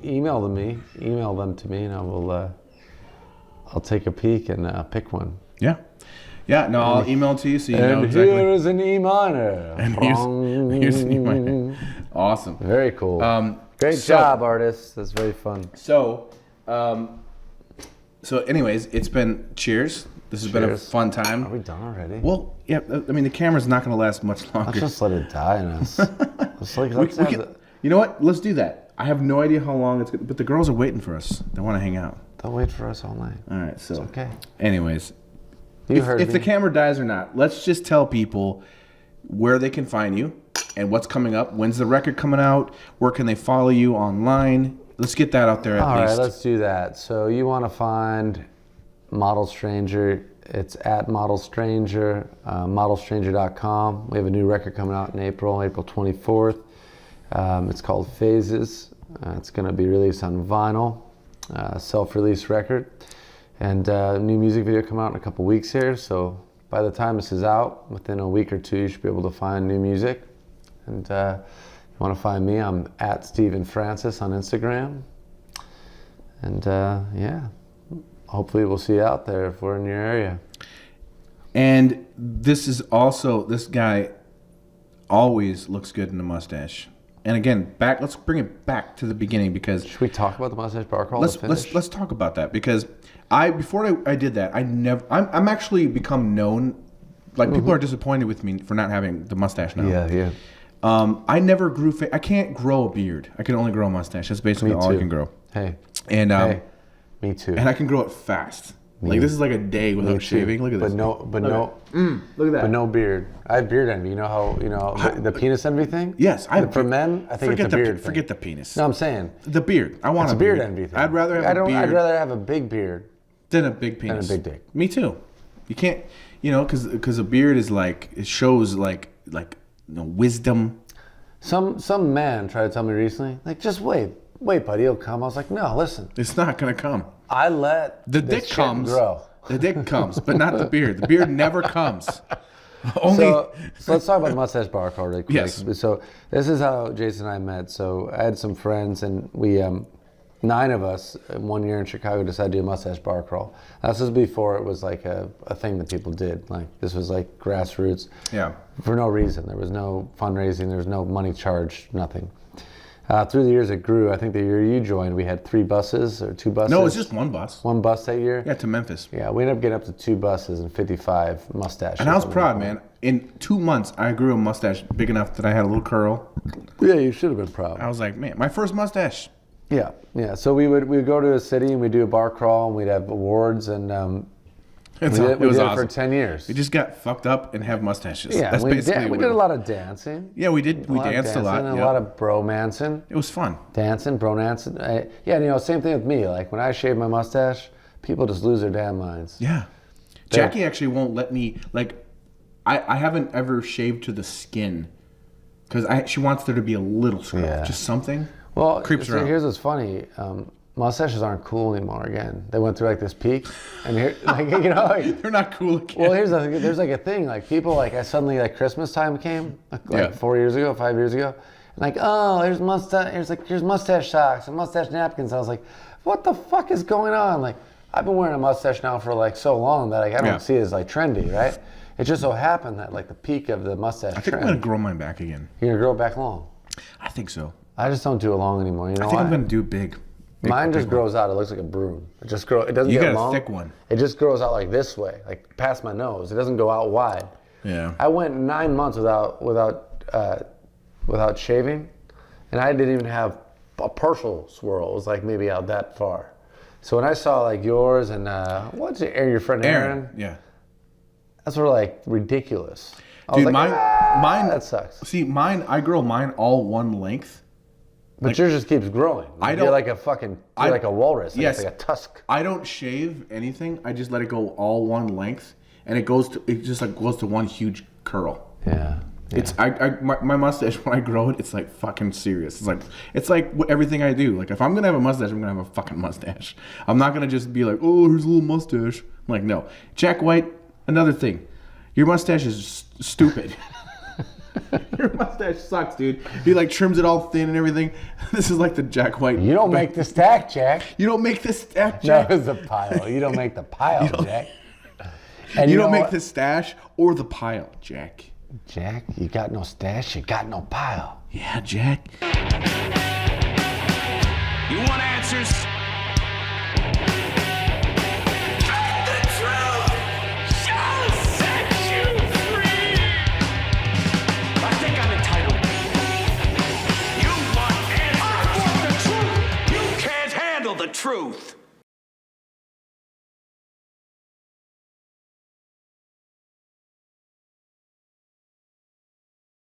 email them to me, and I'll take a peek and pick one.
Yeah. Yeah, no, I'll email it to you so you know
And
exactly.
here is an E minor.
And here's an E minor. Awesome.
Very cool. Great
so-
job, artists. That's very fun.
So, anyways, it's been cheers. This has been a
Cheers.
fun
Are
time.
we done already?
Well, yeah, I mean, the camera's not going to last much longer.
Let's just let it die in us. Let's
We can- you know what? Let's do that. I have no idea how long it's going to, but the girls are waiting for us. They want to hang out.
They'll wait for us all night.
All right, so.
It's okay.
Anyways,
You heard
if
me.
the camera dies or not, let's just tell people where they can find you and what's coming up. When's the record coming out? Where can they follow you online? Let's get that out there at
All
least.
right, let's do that. So you want to find Model Stranger. It's at Model Stranger, modelstranger.com. We have a new record coming out in April 24th. It's called Phases. It's going to be released on vinyl, self-release record. And new music video coming out in a couple weeks here. So by the time this is out, within a week or two, you should be able to find new music. And you want to find me, I'm at Stephen Francis on Instagram. And yeah, hopefully we'll see you out there if we're in your area.
And this guy always looks good in a mustache. And again, let's bring it back to the beginning because
Should we talk about the mustache bar crawl?
let's talk about that because before I did that, I'm actually become known, like people are disappointed with me for not having the mustache now.
Yeah.
I never grew. I can't grow a beard. I can only grow a mustache. That's basically
Me
all I
too.
can grow.
Hey.
And
Hey. Me too.
and I can grow it fast. Like this is like a day without shaving. Look at this.
Look at that. But no beard. I have beard envy. You know how the penis envy thing?
Yes,
For men, I think it's a beard thing.
Forget the penis.
No, I'm saying
The beard. I want
it's a beard envy thing.
I'd rather have a beard
I'd rather have a big beard
than a big penis.
than a big dick.
Me too. You can't, because a beard is like it shows like wisdom.
Some man tried to tell me recently, like, just wait, buddy, it'll come. I was like, no, listen.
It's not gonna come.
I let
The
this
dick
shit
comes.
grow.
The dick comes, but not the beard. The beard never comes. Only.
So let's talk about the mustache bar crawl really quick.
Yes.
So this is how Jason and I met. So I had some friends, and we 9 of us in 1 year in Chicago decided to do a mustache bar crawl. This was before it was like a thing that people did. Like this was like grassroots.
Yeah.
For no reason. There was no fundraising. There was no money charged. Nothing. Through the years it grew. I think the year you joined, we had 3 buses or 2 buses.
No, it was just one bus.
1 bus that year.
Yeah, to Memphis.
Yeah, we ended up getting up to 2 buses and 55 mustaches.
And I was proud, man. In 2 months, I grew a mustache big enough that I had a little curl.
Yeah, you should have been proud.
I was like, man, my first mustache.
Yeah. So we would go to a city and we'd do a bar crawl and we'd have awards and we did
It was
it
awesome.
for 10 years.
We just got fucked up and have mustaches.
Yeah,
That's
we
basically
we
what
did a lot of dancing.
Yeah, we did. We
lot of
danced a lot.
dancing and
Yeah.
a lot of bromancing.
It was fun.
Dancing, bronancing. Same thing with me. Like when I shave my mustache, people just lose their damn minds.
Yeah. Jackie actually won't let me, like, I haven't ever shaved to the skin because she wants there to be a little scruff,
Yeah.
just something.
Well,
Creeps around.
here's what's funny. Mustaches aren't cool anymore again. They went through like this peak. And here, like,
They're not cool again.
well, here's the thing. There's like a thing. Like people, like I suddenly, like Christmas time came, like
Yeah.
4 years ago, 5 years ago. And like, oh, here's mustache socks and mustache napkins. I was like, what the fuck is going on? Like, I've been wearing a mustache now for like so long that like, I don't
Yeah.
see it as like trendy, right? It just so happened that like the peak of the mustache
I think I'm
trend,
going to grow mine back again.
you're gonna grow it back long.
I think so.
I just don't do it long anymore. You know
I think
why?
I'm going to do it big.
Mine just grows out. It looks like a broom. It just grows. It doesn't
You
get
got a
long.
thick one.
It just grows out like this way, like past my nose. It doesn't go out wide.
Yeah.
I went 9 months without shaving, and I didn't even have a partial swirl. It was like maybe out that far. So when I saw like yours and your friend Aaron,
Yeah.
that's sort of like ridiculous. I
Dude,
was like,
mine,
that sucks.
See, I grow mine all one length.
But yours just keeps growing.
I
You're
don't-
like a fucking, you're like a walrus. Like
Yes.
It's like a tusk.
I don't shave anything. I just let it go all one length, and it just like goes to one huge curl.
Yeah.
It's my mustache when I grow it, it's like fucking serious. It's like everything I do. Like if I'm gonna have a mustache, I'm gonna have a fucking mustache. I'm not gonna just be like, oh, here's a little mustache. I'm like, no. Jack White, another thing. Your mustache is stupid. Your mustache sucks, dude. He like trims it all thin and everything. This is like the Jack White.
You don't make the stack, Jack.
You don't make this stash, Jack.
No, it's a pile. You don't make the pile, Jack. And
you don't make the stash or the pile, Jack.
Jack, you got no stash, you got no pile.
Yeah, Jack.
You want answers? Find the truth shall set you free. I think I'm entitled. You want answers? I want the truth. You can't handle the truth.